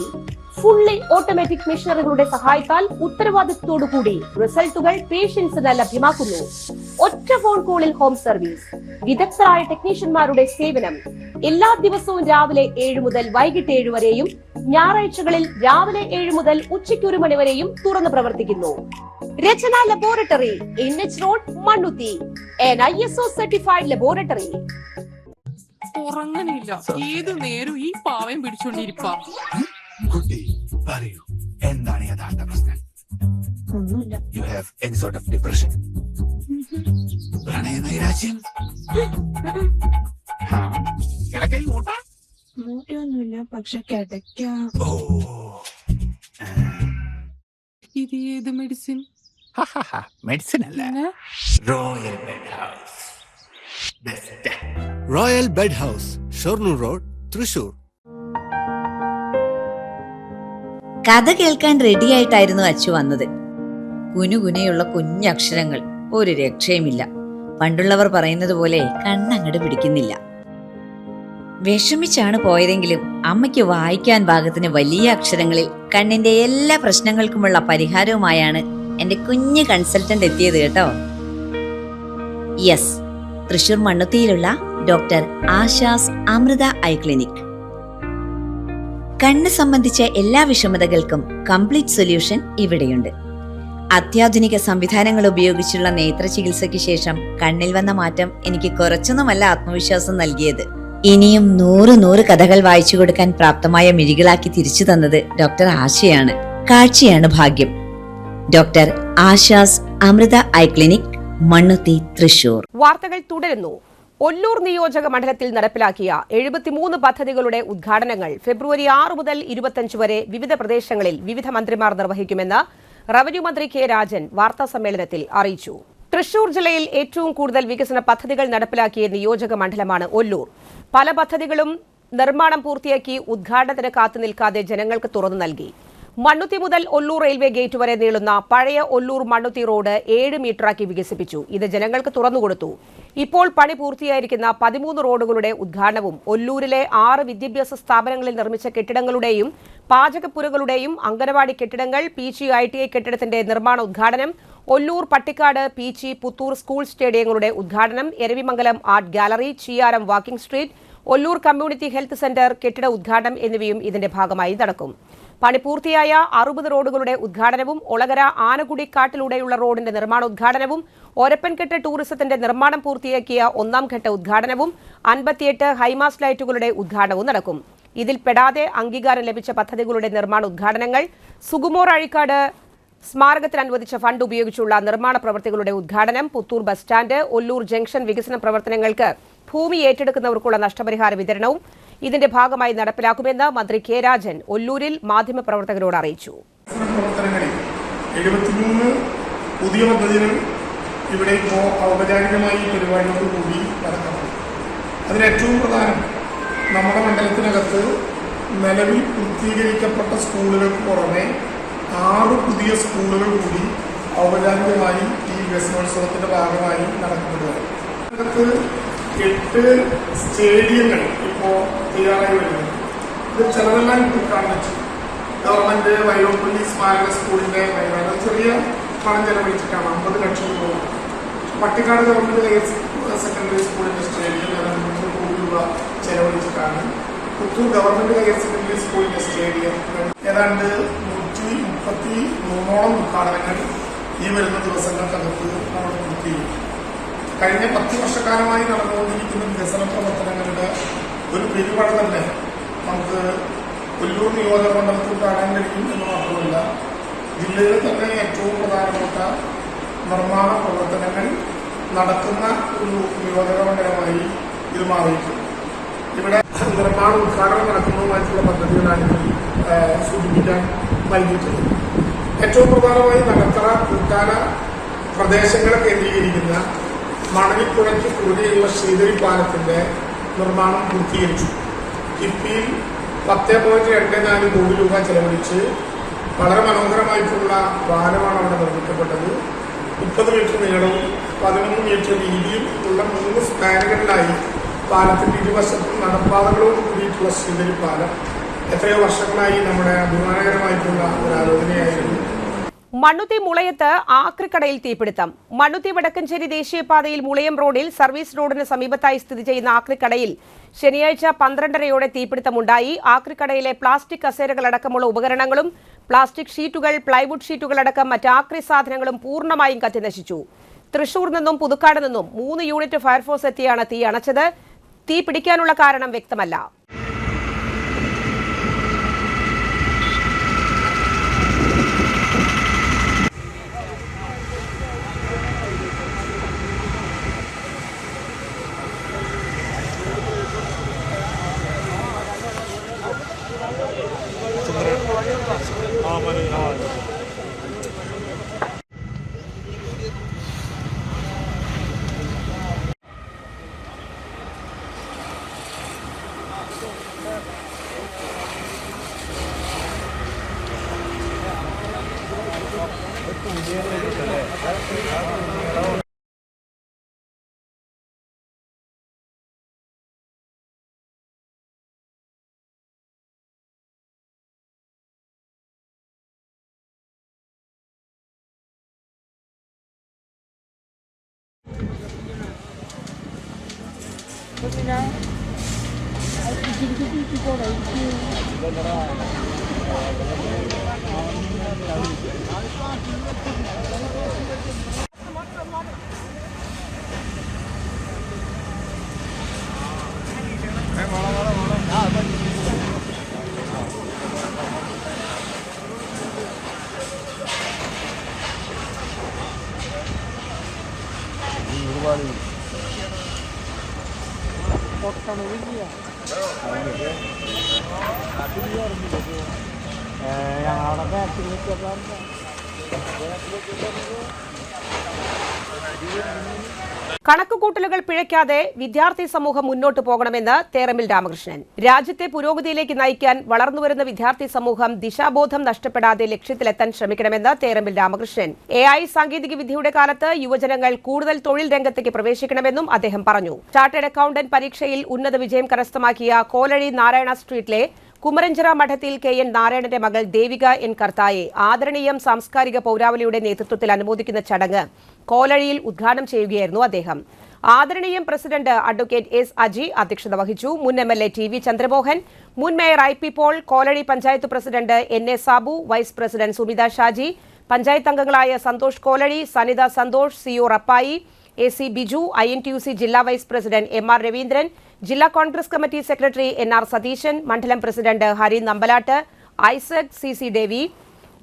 Fully automatic മെഷീനറികളുടെ സഹായത്താൽ ഉത്തരവാദിത്തത്തോടുകൂടി റിസൾട്ടുകൾ പേഷ്യൻസിന് ലഭ്യമാക്കുന്നു. ഒറ്റ ഫോൺ കോളിൽ ഹോം സർവീസ്. വിദഗ്ധരായ ടെക്നീഷ്യന്മാരുടെ സേവനം. എല്ലാ ദിവസവും രാവിലെ 7 മുതൽ വൈകിട്ട് 7 വരെയും ഞായറാഴ്ചകളിൽ രാവിലെ 7 മുതൽ ഉച്ചയ്ക്ക് 1 മണി വരെയും തുറന്നു പ്രവർത്തിക്കുന്നു. Rachana laboratory, NH road, Mannuthy. ISO certified laboratory. ഉറങ്ങണില്ല, ഏതു നേരം ഈ പാവം പിടിച്ചോണ്ടിരിപ്പാ. കുട്ടി പറയൂ, എന്താണ് യഥാർത്ഥ പ്രശ്നം? ഒന്നുമില്ല. You have any sort of depression, പ്രണയ നൈരാശ്യം, മൂട്ടൊന്നുമില്ല, പക്ഷെ കിടക്കാം. ഓ, ഇത് ഏത് മെഡിസിൻ? മെഡിസിൻ അല്ല, royal bed house. Royal bed house, Shoranur road, Thrissur. കഥ കേൾക്കാൻ റെഡിയായിട്ടായിരുന്നു അച്ചു വന്നത്. കുനുകുനയുള്ള കുഞ്ഞക്ഷരങ്ങൾ, ഒരു രക്ഷയുമില്ല. പണ്ടുള്ളവർ പറയുന്നത് പോലെ കണ്ണങ്ങട് പിടിക്കുന്നില്ല. വിഷമിച്ചാണ് പോയതെങ്കിലും അമ്മയ്ക്ക് വായിക്കാൻ പാകത്തിന് വലിയ അക്ഷരങ്ങളിൽ കണ്ണിന്റെ എല്ലാ പ്രശ്നങ്ങൾക്കുമുള്ള പരിഹാരവുമായാണ് എന്റെ കുഞ്ഞ് കൺസൾട്ടന്റ് എത്തിയത് കേട്ടോ. യെസ്, തൃശൂർ മണ്ണുത്തിയിലുള്ള doctor Asha's Amrita eye clinic. കണ്ണ് സംബന്ധിച്ച എല്ലാ വിഷമതകൾക്കും കംപ്ലീറ്റ് സൊല്യൂഷൻ ഇവിടെയുണ്ട്. അത്യാധുനിക സംവിധാനങ്ങൾ ഉപയോഗിച്ചുള്ള നേത്ര ചികിത്സയ്ക്ക് ശേഷം കണ്ണിൽ വന്ന മാറ്റം എനിക്ക് കുറച്ചൊന്നുമല്ല ആത്മവിശ്വാസം നൽകിയത്. ഇനിയും 100 കഥകൾ വായിച്ചു കൊടുക്കാൻ പ്രാപ്തമായ മിഴികളാക്കി തിരിച്ചു തന്നത് ഡോക്ടർ ആശയാണ്. കാഴ്ചയാണ് ഭാഗ്യം. Doctor Asha's Amrita eye clinic, Mannuthy, Thrissur. വാർത്തകൾ തുടരുന്നു. ഒല്ലൂർ നിയോജക മണ്ഡലത്തിൽ നടപ്പിലാക്കിയ 73 പദ്ധതികളുടെ ഉദ്ഘാടനങ്ങൾ ഫെബ്രുവരി 6 മുതൽ 25 വരെ വിവിധ പ്രദേശങ്ങളിൽ വിവിധ മന്ത്രിമാർ നിർവഹിക്കുമെന്ന് റവന്യൂ മന്ത്രി കെ രാജൻ വാർത്താസമ്മേളനത്തിൽ അറിയിച്ചു. തൃശൂർ ജില്ലയിൽ ഏറ്റവും കൂടുതൽ വികസന പദ്ധതികൾ നടപ്പിലാക്കിയ നിയോജക മണ്ഡലമാണ് ഒല്ലൂർ. പല പദ്ധതികളും നിർമ്മാണം പൂർത്തിയാക്കി ഉദ്ഘാടനത്തിന് കാത്തുനിൽക്കാതെ ജനങ്ങൾക്ക് തുറന്നു നൽകി. മണ്ണുത്തി മുതൽ ഒല്ലൂർ റെയിൽവേ ഗേറ്റ് വരെ നീളുന്ന പഴയ ഒല്ലൂർ മണ്ണുത്തി റോഡ് 7 മീറ്ററാക്കി വികസിപ്പിച്ചു. ഇത് ജനങ്ങൾക്ക് തുറന്നുകൊടുത്തു. ഇപ്പോൾ പണി പൂർത്തിയായിരിക്കുന്ന 13 റോഡുകളുടെ ഉദ്ഘാടനവും ഒല്ലൂരിലെ 6 വിദ്യാഭ്യാസ സ്ഥാപനങ്ങളിൽ നിർമ്മിച്ച കെട്ടിടങ്ങളുടെയും പാചകപ്പുരകളുടെയും അംഗനവാടി കെട്ടിടങ്ങൾ, PGITI കെട്ടിടത്തിന്റെ നിർമ്മാണ ഉദ്ഘാടനം, ഒല്ലൂർ, പട്ടിക്കാട്, പീച്ചി, പുത്തൂർ സ്കൂൾ സ്റ്റേഡിയങ്ങളുടെ ഉദ്ഘാടനം, Eravimangalam art gallery, Chiyaram walking street, Ollur community health centre കെട്ടിട ഉദ്ഘാടനം എന്നിവയും ഇതിന്റെ ഭാഗമായി നടക്കും. പണി പൂർത്തിയായ 60 റോഡുകളുടെ ഉദ്ഘാടനവും, ഒളകര ആനകുടി കാട്ടിലൂടെയുള്ള റോഡിന്റെ നിർമ്മാണോദ്ഘാടനവും, ഒരപ്പൻകെട്ട് ടൂറിസത്തിന്റെ നിർമ്മാണം പൂർത്തിയാക്കിയ 1ാം ഘട്ട ഉദ്ഘാടനവും, 58 ഹൈമാസ് ലൈറ്റുകളുടെ ഉദ്ഘാടനവും നടക്കും. ഇതിൽ പെടാതെ അംഗീകാരം ലഭിച്ച പദ്ധതികളുടെ നിർമ്മാണ ഉദ്ഘാടനങ്ങൾ, സുകുമോർ അഴിക്കാട് സ്മാരകത്തിന് അനുവദിച്ച ഫണ്ട് ഉപയോഗിച്ചുള്ള നിർമ്മാണ പ്രവൃത്തികളുടെ ഉദ്ഘാടനം, Puthur bus stand, Ollur junction വികസന പ്രവർത്തനങ്ങൾക്ക് ഭൂമി ഏറ്റെടുക്കുന്നവർക്കുള്ള നഷ്ടപരിഹാര വിതരണവും ഇതിന്റെ ഭാഗമായി നടപ്പിലാക്കുമെന്ന് മന്ത്രി കെ രാജൻ ഒല്ലൂരിൽ മാധ്യമപ്രവർത്തകരോട് അറിയിച്ചു. 73 പുതിയ പദ്ധതികൾ ഇവിടെ ഇപ്പോൾ ഔപചാരികമായി പരിപാടിയോടുകൂടി നടക്കണം. അതിലേറ്റവും പ്രധാനം നമ്മുടെ മണ്ഡലത്തിനകത്ത് നിലവിൽ പൂർത്തീകരിക്കപ്പെട്ട സ്കൂളുകൾക്ക് പുറമെ 6 പുതിയ സ്കൂളുകൾ കൂടി ഔപചാരികമായി ഈ വികസനോത്സവത്തിന്റെ ഭാഗമായി നടക്കുന്നതാണ്. അതിനകത്ത് 8 സ്റ്റേഡിയങ്ങൾ ഇപ്പോൾ തയ്യാറായി വരുന്നുണ്ട്. ഇത് ചിലതെല്ലാം ഉദ്ഘാടനം ചെയ്യും. ഗവൺമെന്റ് വൈലോപ്പള്ളി സ്മാരക സ്കൂളിന്റെ ചെറിയ പണം ചെലവഴിച്ചിട്ടാണ് 50 ലക്ഷം രൂപ. പട്ടിക്കാട് ഗവൺമെന്റ് ഹയർ സെക്കൻഡറി സ്കൂളിന്റെ സ്റ്റേഡിയം 100 കോടി രൂപ ചെലവഴിച്ചിട്ടാണ്. പുത്തൂർ ഗവൺമെന്റ് ഹയർ സെക്കൻഡറി സ്കൂളിന്റെ സ്റ്റേഡിയം ഏതാണ്ട് 133 ഉദ്ഘാടനങ്ങൾ ഈ വരുന്ന ദിവസങ്ങൾക്കകത്ത് നമ്മൾ പൂർത്തീകരിക്കും. കഴിഞ്ഞ 10 വർഷക്കാലമായി നടന്നുകൊണ്ടിരിക്കുന്ന വികസന പ്രവർത്തനങ്ങളുടെ ഒരു പെരുമഴ തന്നെ നമുക്ക് ഒല്ലൂർ നിയോജക മണ്ഡലത്തിൽ കാണാൻ കഴിയും എന്ന് മാത്രമല്ല, ജില്ലയിലെ തന്നെ ഏറ്റവും പ്രധാനപ്പെട്ട നിർമ്മാണ പ്രവർത്തനങ്ങൾ നടക്കുന്ന ഒരു നിയോജക മണ്ഡലമായി ഇത് മാറിയിട്ടുണ്ട്. ഇവിടെ നിർമ്മാണ ഉദ്ഘാടനം നടക്കുന്നതുമായിട്ടുള്ള പദ്ധതികളാണ് സൂചിപ്പിക്കാൻ നൽകിയിട്ടുള്ളത്. ഏറ്റവും പ്രധാനമായി നഗത്തറ കൂട്ടാന പ്രദേശങ്ങളെ കേന്ദ്രീകരിക്കുന്ന മണലിപ്പുഴയ്ക്ക് കുറുകെയുള്ള ശ്രീധരി പാലത്തിന്റെ നിർമ്മാണം പൂർത്തീകരിച്ചു. കിഫ്ബിയിൽ 10.24 കോടി രൂപ ചെലവഴിച്ച് വളരെ മനോഹരമായിട്ടുള്ള പാലമാണ് അവിടെ നിർമ്മിക്കപ്പെട്ടത്. 30 മീറ്റർ നീളവും 11 മീറ്റർ വീതിയും ഉള്ള 3 സ്പാനുകളിലായി പാലത്തിന്റെ ഇരുവശത്തും നടപ്പാതകളോട് കൂടിയിട്ടുള്ള ശ്രീധരി പാലം എത്രയോ വർഷങ്ങളായി നമ്മുടെ അഭിമാനകരമായിട്ടുള്ള ഒരു ആലോചനയായിരുന്നു. മണ്ണുത്തി മുളയത്ത് ആക്രിക്കടയിൽ തീപിടുത്തം. മണ്ണുത്തി വടക്കഞ്ചേരി ദേശീയപാതയിൽ മുളയം റോഡിൽ സർവീസ് റോഡിന് സമീപത്തായി സ്ഥിതി ചെയ്യുന്ന ആക്രിക്കടയിൽ ശനിയാഴ്ച 12:30യോടെ തീപിടുത്തമുണ്ടായി. ആക്രിക്കടയിലെ പ്ലാസ്റ്റിക് കസേരകളടക്കമുള്ള ഉപകരണങ്ങളും പ്ലാസ്റ്റിക് ഷീറ്റുകൾ, പ്ലൈവുഡ് ഷീറ്റുകളടക്കം മറ്റ് ആക്രി സാധനങ്ങളും പൂർണ്ണമായും കത്തിനശിച്ചു. തൃശൂർ നിന്നും പുതുക്കാട് നിന്നും 3 യൂണിറ്റ് ഫയർഫോഴ്സ് എത്തിയാണ് തീ അണച്ചത്. തീ പിടിക്കാനുള്ള കാരണം വ്യക്തമല്ല. കണക്കുകൂട്ടലുകൾ പിഴയ്ക്കാതെ വിദ്യാർത്ഥി സമൂഹം മുന്നോട്ട് പോകണമെന്ന് തേറമ്പിൽ രാമകൃഷ്ണൻ. രാജ്യത്തെ പുരോഗതിയിലേക്ക് നയിക്കാൻ വളർന്നുവരുന്ന വിദ്യാർത്ഥി സമൂഹം ദിശാബോധം നഷ്ടപ്പെടാതെ ലക്ഷ്യത്തിലെത്താൻ ശ്രമിക്കണമെന്ന് തേറമ്പിൽ രാമകൃഷ്ണൻ. AI സാങ്കേതിക വിദ്യയുടെ കാലത്ത് യുവജനങ്ങൾ കൂടുതൽ തൊഴിൽ രംഗത്തേക്ക് പ്രവേശിക്കണമെന്നും അദ്ദേഹം പറഞ്ഞു. ചാർട്ടേഡ് അക്കൌണ്ടന്റ് പരീക്ഷയിൽ ഉന്നത വിജയം കരസ്ഥമാക്കിയ കോലഴി നാരായണ സ്ട്രീറ്റിലെ കുമരഞ്ചിറ മഠത്തിൽ KN നാരായണന്റെ മകൾ ദേവിക N കർത്തായെ ആദരണീയം സാംസ്കാരിക പൗരാവലിയുടെ നേതൃത്വത്തിൽ അനുമോദിക്കുന്ന ചടങ്ങ് കോലഴിയിൽ ഉദ്ഘാടനം ചെയ്യുകയായിരുന്നു അദ്ദേഹം. ആദരണീയം പ്രസിഡന്റ് അഡ്വക്കേറ്റ് S അജി അധ്യക്ഷത വഹിച്ചു. മുൻ MLA TV ചന്ദ്രമോഹൻ, മുൻ mayor IP Paul, Kolazhi panchayat president NA Sabu, vice president Sumitha Shaji, panchayat അംഗങ്ങളായ Santhosh Kolazhi, Sanitha Santhosh, CO Rappai, AC Biju, INTUC ജില്ലാ വൈസ് പ്രസിഡന്റ് MR രവീന്ദ്രൻ, ജില്ലാ Congress committee secretary NR Satheesan, മണ്ഡലം president Hari Nambalatt, Isaac CC Davy,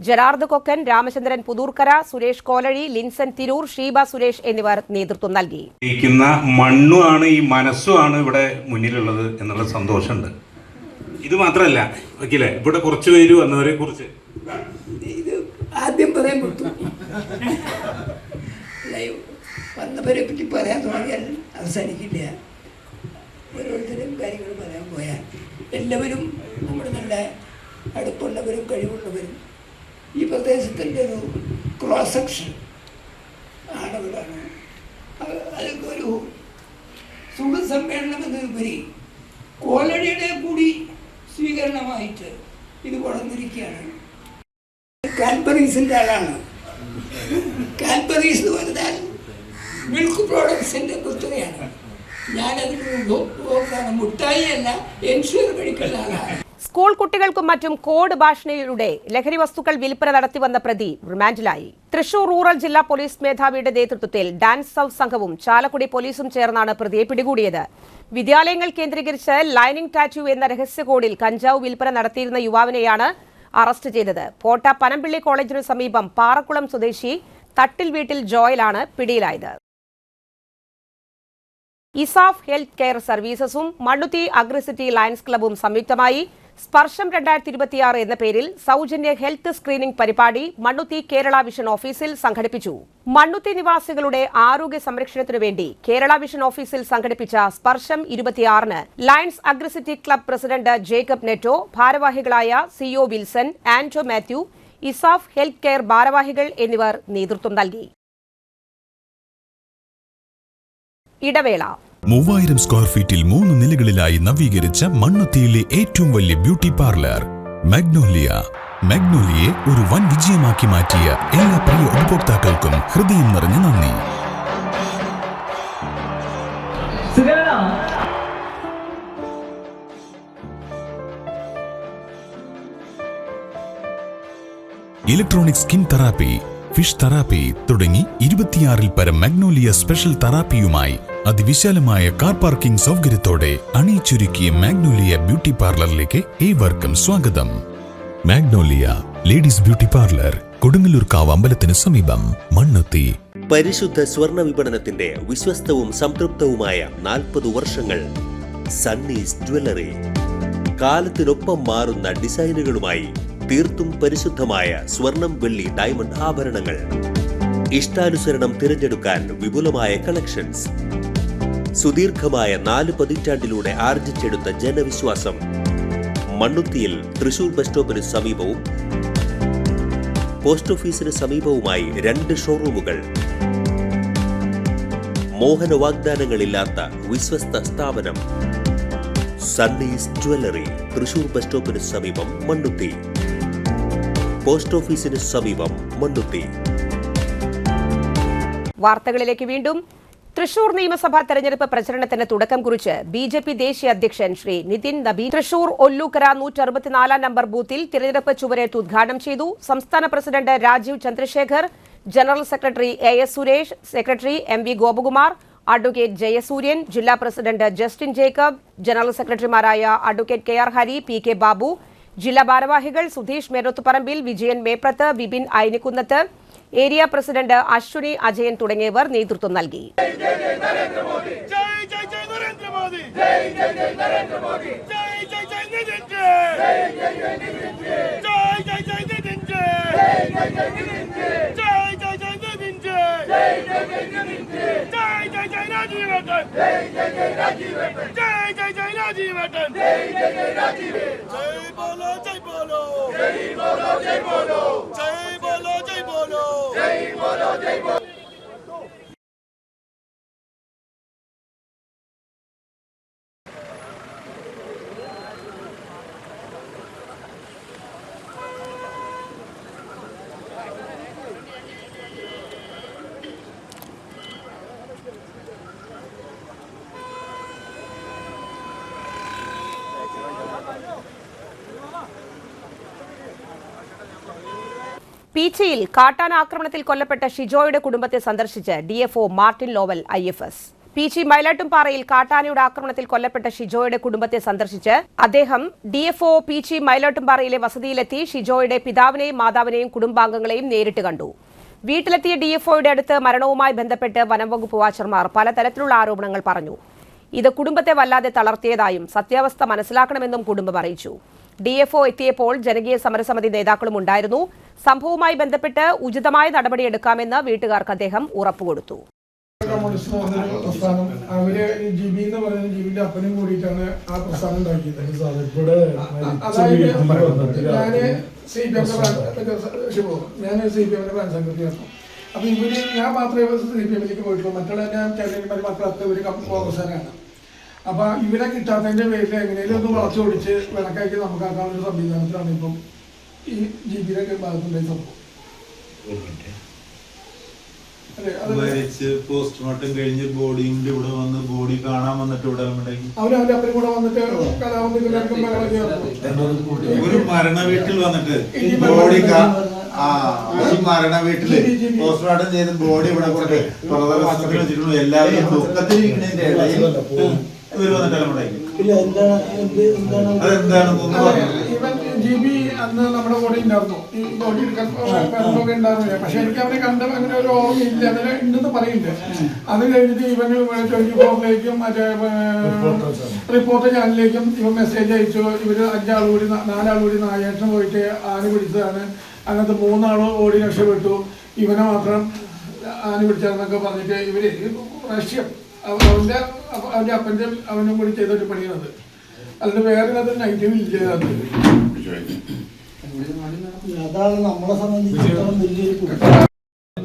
Gerard Kokkan, Ramachandran Puthurkara, Suresh Kolazhi, Linson Thirur, Sheeba Suresh എന്നിവർ നേതൃത്വം നൽകി. മണ്ണുമാണ് ഈ മനസ്സുമാണ് ഇവിടെ മുന്നിലുള്ളത് എന്നുള്ള സന്തോഷമുണ്ട്. ഇത് മാത്രമല്ല വക്കീലെ, ഇവിടെ കുറച്ച് പേര് വന്നവരെ കുറിച്ച് ഇത് ആദ്യം പറയാൻ പറ്റും. വന്നവരെ പറ്റി പറയാൻ തുടങ്ങിയാൽ അവസാനിക്കില്ല. ഓരോരുത്തരും കാര്യങ്ങൾ പറയാൻ പോയാൽ എല്ലാവരും നമ്മുടെ നല്ല അടുപ്പുള്ളവരും കഴിവുള്ളവരും ഈ പ്രദേശത്തിൻ്റെ ഒരു ക്രോസ് സെക്ഷൻ ആളുകളാണ്. അതൊക്കെ ഒരു സുഖസമ്മേളനം എന്നതിലുപരി കോലടിയുടെ കൂടി സ്വീകരണമായിട്ട് ഇത് കൊണ്ടുവന്നിരിക്കുകയാണ്. കാൽബറീസിൻ്റെ ആളാണ്. കാൽബറീസ് എന്ന് പറഞ്ഞാൽ മിൽക്ക് പ്രോഡക്ട്സിൻ്റെ പുസ്തകയാണ്. ഞാനതിന് നോക്കാണ്, മുട്ടായി അല്ല, എൻഷുർ കഴിക്കുന്ന ആളാണ്. സ്കൂൾ കുട്ടികൾക്കും മറ്റും കോഡ് ഭാഷണയിലൂടെ ലഹരി വസ്തുക്കൾ വിൽപ്പന നടത്തിവന്ന പ്രതി റിമാൻഡിലായി. തൃശൂർ റൂറൽ ജില്ലാ പോലീസ് മേധാവിയുടെ നേതൃത്വത്തിൽ ഡാൻസ് ഹൌസ് സംഘവും ചാലക്കുടി പോലീസും ചേർന്നാണ് പ്രതിയെ പിടികൂടിയത്. വിദ്യാലയങ്ങൾ കേന്ദ്രീകരിച്ച് ലൈനിങ് ടാറ്റു എന്ന രഹസ്യ കോഡിൽ കഞ്ചാവ് വിൽപ്പന നടത്തിയിരുന്ന യുവാവിനെയാണ് അറസ്റ്റ് ചെയ്തത്. പോട്ട പനമ്പിള്ളി കോളേജിനു സമീപം പാറക്കുളം സ്വദേശി തട്ടിൽ വീട്ടിൽ ജോയലാണ് പിടിയിലായത്. ഇസാഫ് ഹെൽത്ത് കെയർ സർവീസസും മണ്ണുത്തി അഗ്രിസിറ്റി ലയൺസ് ക്ലബും സംയുക്തമായി സ്പർശം 2026 എന്ന പേരിൽ സൗജന്യ ഹെൽത്ത് സ്ക്രീനിംഗ് പരിപാടി മണ്ണുത്തി കേരള വിഷൻ ഓഫീസിൽ സംഘടിപ്പിച്ചു. മണ്ണുത്തി നിവാസികളുടെ ആരോഗ്യ സംരക്ഷണത്തിനു വേണ്ടി കേരള വിഷൻ ഓഫീസിൽ സംഘടിപ്പിച്ച സ്പർശം 26-ന് lions agri city club president Jacob Netto, ഭാരവാഹികളായ C O Wilson, Anto Mathew, ESAF health care ഭാരവാഹികൾ എന്നിവർ നേതൃത്വം നൽകി. ഇടവേള. 3000 സ്ക്വയർ ഫീറ്റിൽ 3 നിലകളിലായി നവീകരിച്ച മണ്ണുത്തിയിലെ ഏറ്റവും വലിയ ബ്യൂട്ടി പാർലർ മാഗ്നോലിയ. മാഗ്നോലിയെ ഒരു വൻ വിജയമാക്കി മാറ്റിയ എല്ലാ പ്രിയ ഉപഭോക്താക്കൾക്കും ഹൃദയം നിറഞ്ഞ നന്ദി. Electronic skin therapy, fish therapy തുടങ്ങി 26-ൽ പരം മാഗ്നോലിയ സ്പെഷ്യൽ തെറാപ്പിയുമായി അതിവിശാലമായ കാർ പാർക്കിംഗ് സൗകര്യത്തോടെ അണിയിച്ചൊരുക്കിയ മാഗ്നോലിയ ബ്യൂട്ടി പാർലറിലേക്ക് ഏവർക്കും സ്വാഗതം. മാഗ്നോലിയ ലേഡീസ് ബ്യൂട്ടി പാർലർ, കൊടുങ്ങല്ലൂർക്കാവ് അമ്പലത്തിന് സമീപം, മണ്ണുത്തി. പരിശുദ്ധ സ്വർണ്ണ വിപണനത്തിന്റെ വിശ്വസ്തവും സംതൃപ്തവുമായ 40 വർഷങ്ങൾ. സണ്ണീസ് ജ്വല്ലറി. കാലത്തിനൊപ്പം മാറുന്ന ഡിസൈനുകളുമായി തീർത്തും പരിശുദ്ധമായ സ്വർണം, വെള്ളി, ഡയമണ്ട് ആഭരണങ്ങൾ. ഇഷ്ടാനുസരണം തിരഞ്ഞെടുക്കാൻ വിപുലമായ കളക്ഷൻസ്. സുദീർഘമായ 4 പതിറ്റാണ്ടിലൂടെ ആർജിച്ചെടുത്ത ജനവിശ്വാസം. മണ്ണുത്തിയിൽ തൃശൂർ ബസ് സ്റ്റോപ്പിന് സമീപവും പോസ്റ്റ് ഓഫീസിന് സമീപവുമായി 2 ഷോറൂമുകൾ. മോഹന വാഗ്ദാനങ്ങളില്ലാത്ത വിശ്വസ്ത സ്ഥാപനം. സണ്ണീസ് ജ്വല്ലറി, തൃശൂർ ബസ് സ്റ്റോപ്പിന് സമീപം, മണ്ണുത്തി. പോസ്റ്റ് ഓഫീസിന് സമീപം, മണ്ണുത്തി. വാർത്തകളിലേക്ക് വീണ്ടും. തൃശൂർ നിയമസഭാ തെരഞ്ഞെടുപ്പ് പ്രചരണത്തിന് തുടക്കം കുറിച്ച് ബി.ജെ.പി. ദേശീയ അധ്യക്ഷൻ ശ്രീ നിതിൻ നബീൻ തൃശൂർ ഒല്ലൂക്കര 164 നമ്പർ ബൂത്തിൽ തിരഞ്ഞെടുപ്പ് ചുവരെഴുത്ത് ഉദ്ഘാടനം ചെയ്തു. സംസ്ഥാന president Rajeev Chandrasekhar, general secretary A S. Suresh, secretary M V. Gopakumar, advocate Jayasuryan, ജില്ലാ പ്രസിഡന്റ് ജസ്റ്റിൻ ജേക്കബ്, ജനറൽ സെക്രട്ടറിമാരായ advocate K R. Hari, P K. Babu, ജില്ലാ ഭാരവാഹികൾ സുധീഷ് മേരോത്തുപറമ്പിൽ, വിജയൻ മേപ്രത്ത്, വിപിൻ ഐനിക്കുന്നത്ത്, ഏരിയ പ്രസിഡന്റ് അശ്വിനി അജയൻ തുടങ്ങിയവർ നേതൃത്വം നൽകി. പീച്ചിയിൽ കാട്ടാന ആക്രമണത്തിൽ കൊല്ലപ്പെട്ട ഷിജോയുടെ കുടുംബത്തെ സന്ദർശിച്ച് DFO Martin Lowell IFS. Peechi മൈലാട്ടുംപാറയിൽ കാട്ടാനയുടെ ആക്രമണത്തിൽ കൊല്ലപ്പെട്ട ഷിജോയുടെ കുടുംബത്തെ സന്ദർശിച്ച് അദ്ദേഹം ഡിഎഫ്ഒ പീച്ചി മൈലാട്ടുംപാറയിലെ വസതിയിലെത്തി ഷിജോയുടെ പിതാവിനെയും മാതാവിനെയും കുടുംബാംഗങ്ങളെയും നേരിട്ട് കണ്ടു. വീട്ടിലെത്തിയ ഡിഎഫ്ഒയുടെ അടുത്ത് മരണവുമായി ബന്ധപ്പെട്ട് വനംവകുപ്പ് വാച്ചർമാർ പലതരത്തിലുള്ള ആരോപണങ്ങൾ പറഞ്ഞു. ഇത് കുടുംബത്തെ വല്ലാതെ തളർത്തിയതായും സത്യാവസ്ഥ മനസ്സിലാക്കണമെന്നും കുടുംബം അറിയിച്ചു. ഡിഎഫ്ഒ എത്തിയപ്പോൾ ജനകീയ സമരസമിതി നേതാക്കളും ഉണ്ടായിരുന്നു. സംഭവവുമായി ബന്ധപ്പെട്ട് ഉചിതമായ നടപടിയെടുക്കാമെന്ന് വീട്ടുകാർക്ക് അദ്ദേഹം ഉറപ്പുകൊടുത്തു. അവര് ജിബി എന്ന് പറയുന്ന ജിബിന്റെ അപ്പനും കൂടിയിട്ടാണ് ആ പ്രസ്ഥാനം ഉണ്ടാക്കിയത്. ഞാൻ CPM-ന്റെ ബ്രാഞ്ച് സെക്രട്ടറിയായിരുന്നു. അപ്പൊ ഇവര് ഞാൻ മാത്രമേ CPM-ലേക്ക് പോയിട്ടുള്ളൂ. മറ്റുള്ള ഞാൻ മക്കളൊക്കെ ഇവര് കോൺഗ്രസ്സുകാരാണ്. അപ്പൊ ഇവരെ കിട്ടാത്തതിന്റെ പേരിൽ എങ്ങനെയും ഒന്ന് വളച്ചൊടിച്ച് വിളക്കാക്കി നമുക്കാക്കാവുന്ന ഒരു സംവിധാനത്തിലാണ് ഇപ്പം ഈ ജിബിയുടെ ഭാഗത്തുണ്ടായി സംഭവം. പോസ്റ്റ്മോർട്ടം കഴിഞ്ഞ് ബോഡിന്റെ ഇവിടെ വന്ന് ബോഡി കാണാൻ വന്നിട്ട് ഇവിടെ അവരവന്റെ അപ്പനും കൂടെ വന്നിട്ട് ഒരു മരണ വീട്ടിൽ വന്നിട്ട് ബോഡി മരണ വീട്ടില് പോസ്റ്റ്മോർട്ടം ചെയ്ത് ബോഡി ഇവിടെ കൊണ്ട് വെച്ചിട്ടുള്ളൂ. എല്ലാവരും ദുഃഖത്തിരിക്കുന്നതിന്റെ ഇടയിൽ ഇവര് വന്നിട്ട് അതെന്താണെന്ന് പറഞ്ഞു. GB അന്ന് നമ്മുടെ കൂടെ ഉണ്ടായിരുന്നു, ഈ ബോഡി എടുക്കാൻ ഒക്കെ ഉണ്ടായിരുന്നില്ല. പക്ഷെ എനിക്ക് അവനെ കണ്ട അങ്ങനെ ഒരു ഓർമ്മയില്ല, അങ്ങനെ ഉണ്ടെന്ന് പറയുന്നുണ്ട്. അത് കഴിഞ്ഞിട്ട് ഇവന് 24ലേക്കും മറ്റേ റിപ്പോർട്ടർ ചാനലിലേക്കും ഇവൻ മെസ്സേജ് അയച്ചു. ഇവർ 4 ആൾ കൂടി നായാട്ടിന് പോയിട്ട് ആന പിടിച്ചതാണ്, അങ്ങനത്തെ 3 ആൾ ഓടി രക്ഷപ്പെട്ടു, ഇവനെ മാത്രം ആന പിടിച്ചാന്നൊക്കെ പറഞ്ഞിട്ട് ഇവര് റഷ്യം അവന്റെ അപ്പൻ്റെ അവനും കൂടി ചെയ്തൊരു പണിയാണത്. അതിന് വേറെ നെഗറ്റീവ് ഇല്ല. അതാണ് നമ്മളെ സംബന്ധിച്ചിടത്തോളം വലിയൊരു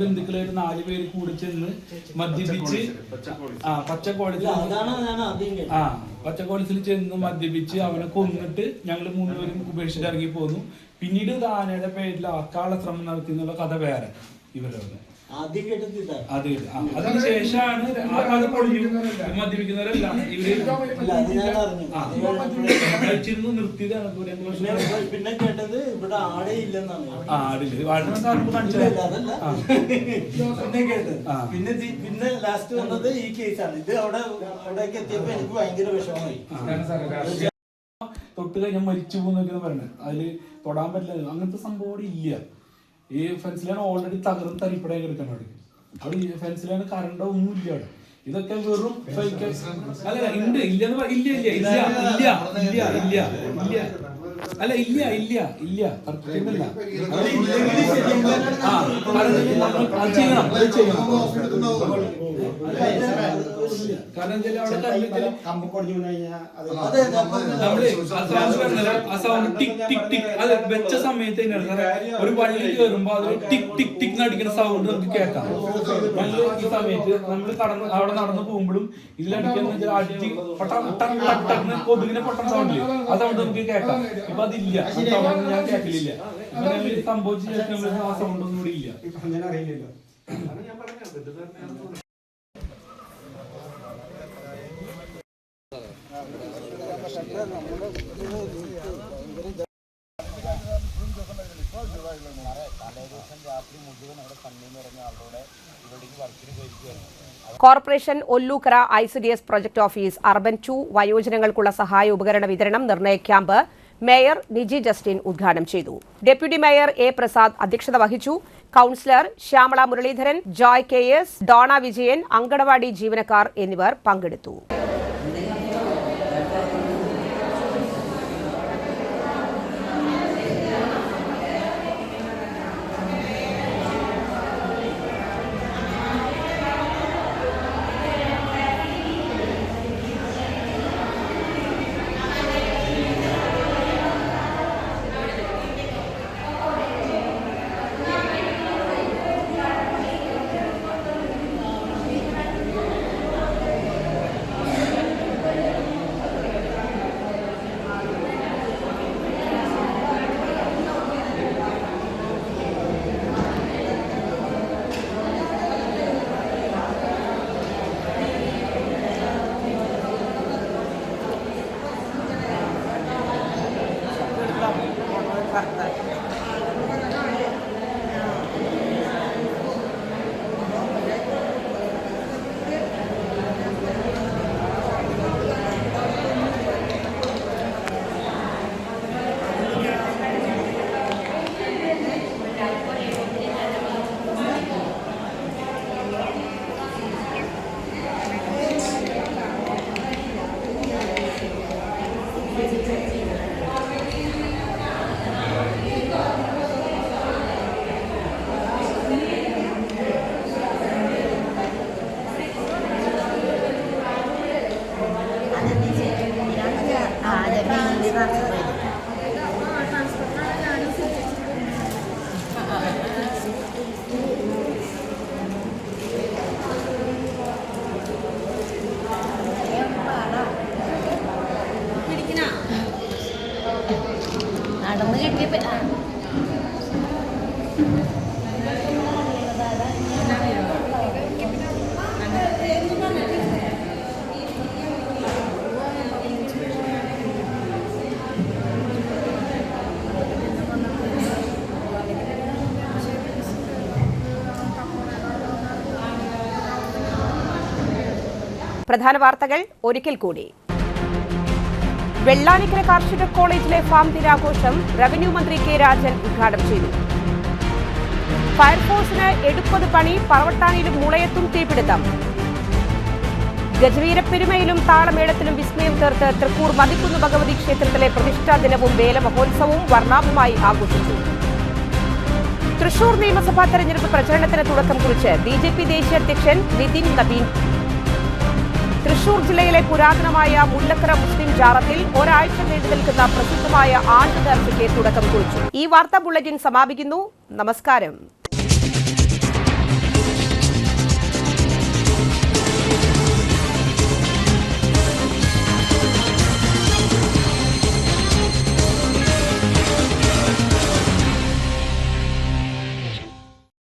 ബന്ധുക്കളായിട്ട് 4 പേര് കൂടി ചെന്ന് മദ്യപിച്ച് പച്ചക്കോളത്തിൽ ചെന്ന് മദ്യപിച്ച് അവനെ കൊന്നിട്ട് ഞങ്ങൾ 3 പേരും ഉപേക്ഷിച്ച് ഇറങ്ങി പോന്നു. പിന്നീട് ആനയുടെ പേരിൽ ആക്കാനുള്ള ശ്രമം നടത്തി എന്നുള്ള കഥ വേറെ ഇവരവിടെ. അതിനുശേഷമാണ് മദ്യപിക്കുന്നവരല്ല ഇവര് കഴിച്ചിരുന്നു നിർത്തിയതാണ്. പിന്നെ കേട്ടത് ഇവിടെ ആടേ ഇല്ലെന്നാണ്. പിന്നെ ലാസ്റ്റ് വന്നത് ഈ കേസാണ്. ഇത് അവിടേക്ക് എത്തിയപ്പോ എനിക്ക് ഭയങ്കര വിഷമമായി. തൊട്ട് കഴിഞ്ഞാൽ മരിച്ചു പോകുന്നൊക്കെ പറയുന്നത്, അതില് തൊടാൻ പറ്റില്ല, അങ്ങനത്തെ സംഭവം ഇല്ല. ഈ ഫെൻസിലാണ് ഓൾറെഡി തകർന്ന് തരിപ്പടയായി കിടക്കണം. അവിടെ ഈ ഫെൻസിലാണ് കറണ്ടോ ഒന്നും ഇല്ല. അവിടെ ഇതൊക്കെ വെറും അല്ല ഉണ്ട് ഇല്ലെന്ന് ഇല്ല കറക്റ്റല്ല. വെച്ച സമയത്ത് ഒരു വള്ളി കയറുമ്പോ അത് ടിക് ടിക് ടിക് അടിക്കുന്ന സൗണ്ട് നമുക്ക് കേൾക്കാം. ഈ സമയത്ത് നമ്മൾ അവിടെ നടന്നു പോകുമ്പോഴും ഇതിലടിക്കുന്ന അടിച്ച് കൊതുകിനെ പൊട്ടൻ സൗണ്ടില് ആ സൗണ്ട് നമുക്ക് കേൾക്കാം. ഇപ്പൊ അതില്ല, ഞാൻ കേൾക്കലില്ല. സംഭവിച്ച ശേഷം ആ സൗണ്ട് ഒന്നും കൂടി ഇല്ല. Corporation Ollukkara ICDS project office urban 2 വയോജനങ്ങൾക്കുള്ള സഹായ ഉപകരണ വിതരണം നിർണയ ക്യാമ്പ് മേയർ നിജി ജസ്റ്റിൻ ഉദ്ഘാടനം ചെയ്തു. Deputy mayor A. പ്രസാദ് അധ്യക്ഷത വഹിച്ചു. കൌൺസിലർ ശ്യാമള മുരളീധരൻ, ജോയ് KS, ഡോണ വിജയൻ, അങ്കണവാടി ജീവനക്കാർ എന്നിവർ പങ്കെടുത്തു. പ്രധാന വാർത്തകൾ ഒരിക്കൽ കൂടി. വെള്ളാനിക്കര കാർഷിക കോളേജിലെ ഫാം ദിനാഘോഷം റവന്യൂ മന്ത്രി കെ രാജൻ ഉദ്ഘാടനം ചെയ്തു. ഫയർഫോഴ്സിന് എടുപ്പത് പണി, പറവട്ടാനിയിലും മുളയത്തും തീപിടുത്തം. ഗജവീരപ്പെരുമയിലും താളമേളത്തിലും വിസ്മയം തീർത്ത് തൃക്കൂർ മതിക്കുന്ന് ഭഗവതി ക്ഷേത്രത്തിലെ പ്രതിഷ്ഠാ ദിനവും വേല മഹോത്സവവും വർണ്ണാഭമായി ആഘോഷിച്ചു. തൃശൂർ നിയമസഭാ തെരഞ്ഞെടുപ്പ് പ്രചരണത്തിന് തുടക്കം കുറിച്ച് ബി.ജെ.പി. ദേശീയ അധ്യക്ഷൻ നിതിൻ നബീൻ തൃശൂർ ജില്ലയിലെ പുരാതനമായ മുല്ലക്കര മുസ്ലിം ജാറത്തിൽ ഒരാഴ്ച നീണ്ടു നിൽക്കുന്ന പ്രസിദ്ധമായ ആണ്ട് നേർച്ചയ്ക്ക് തുടക്കം കുറിച്ചു. ഈ വാർത്താ ബുള്ളറ്റിൻ സമാപിക്കുന്നു. നമസ്കാരം.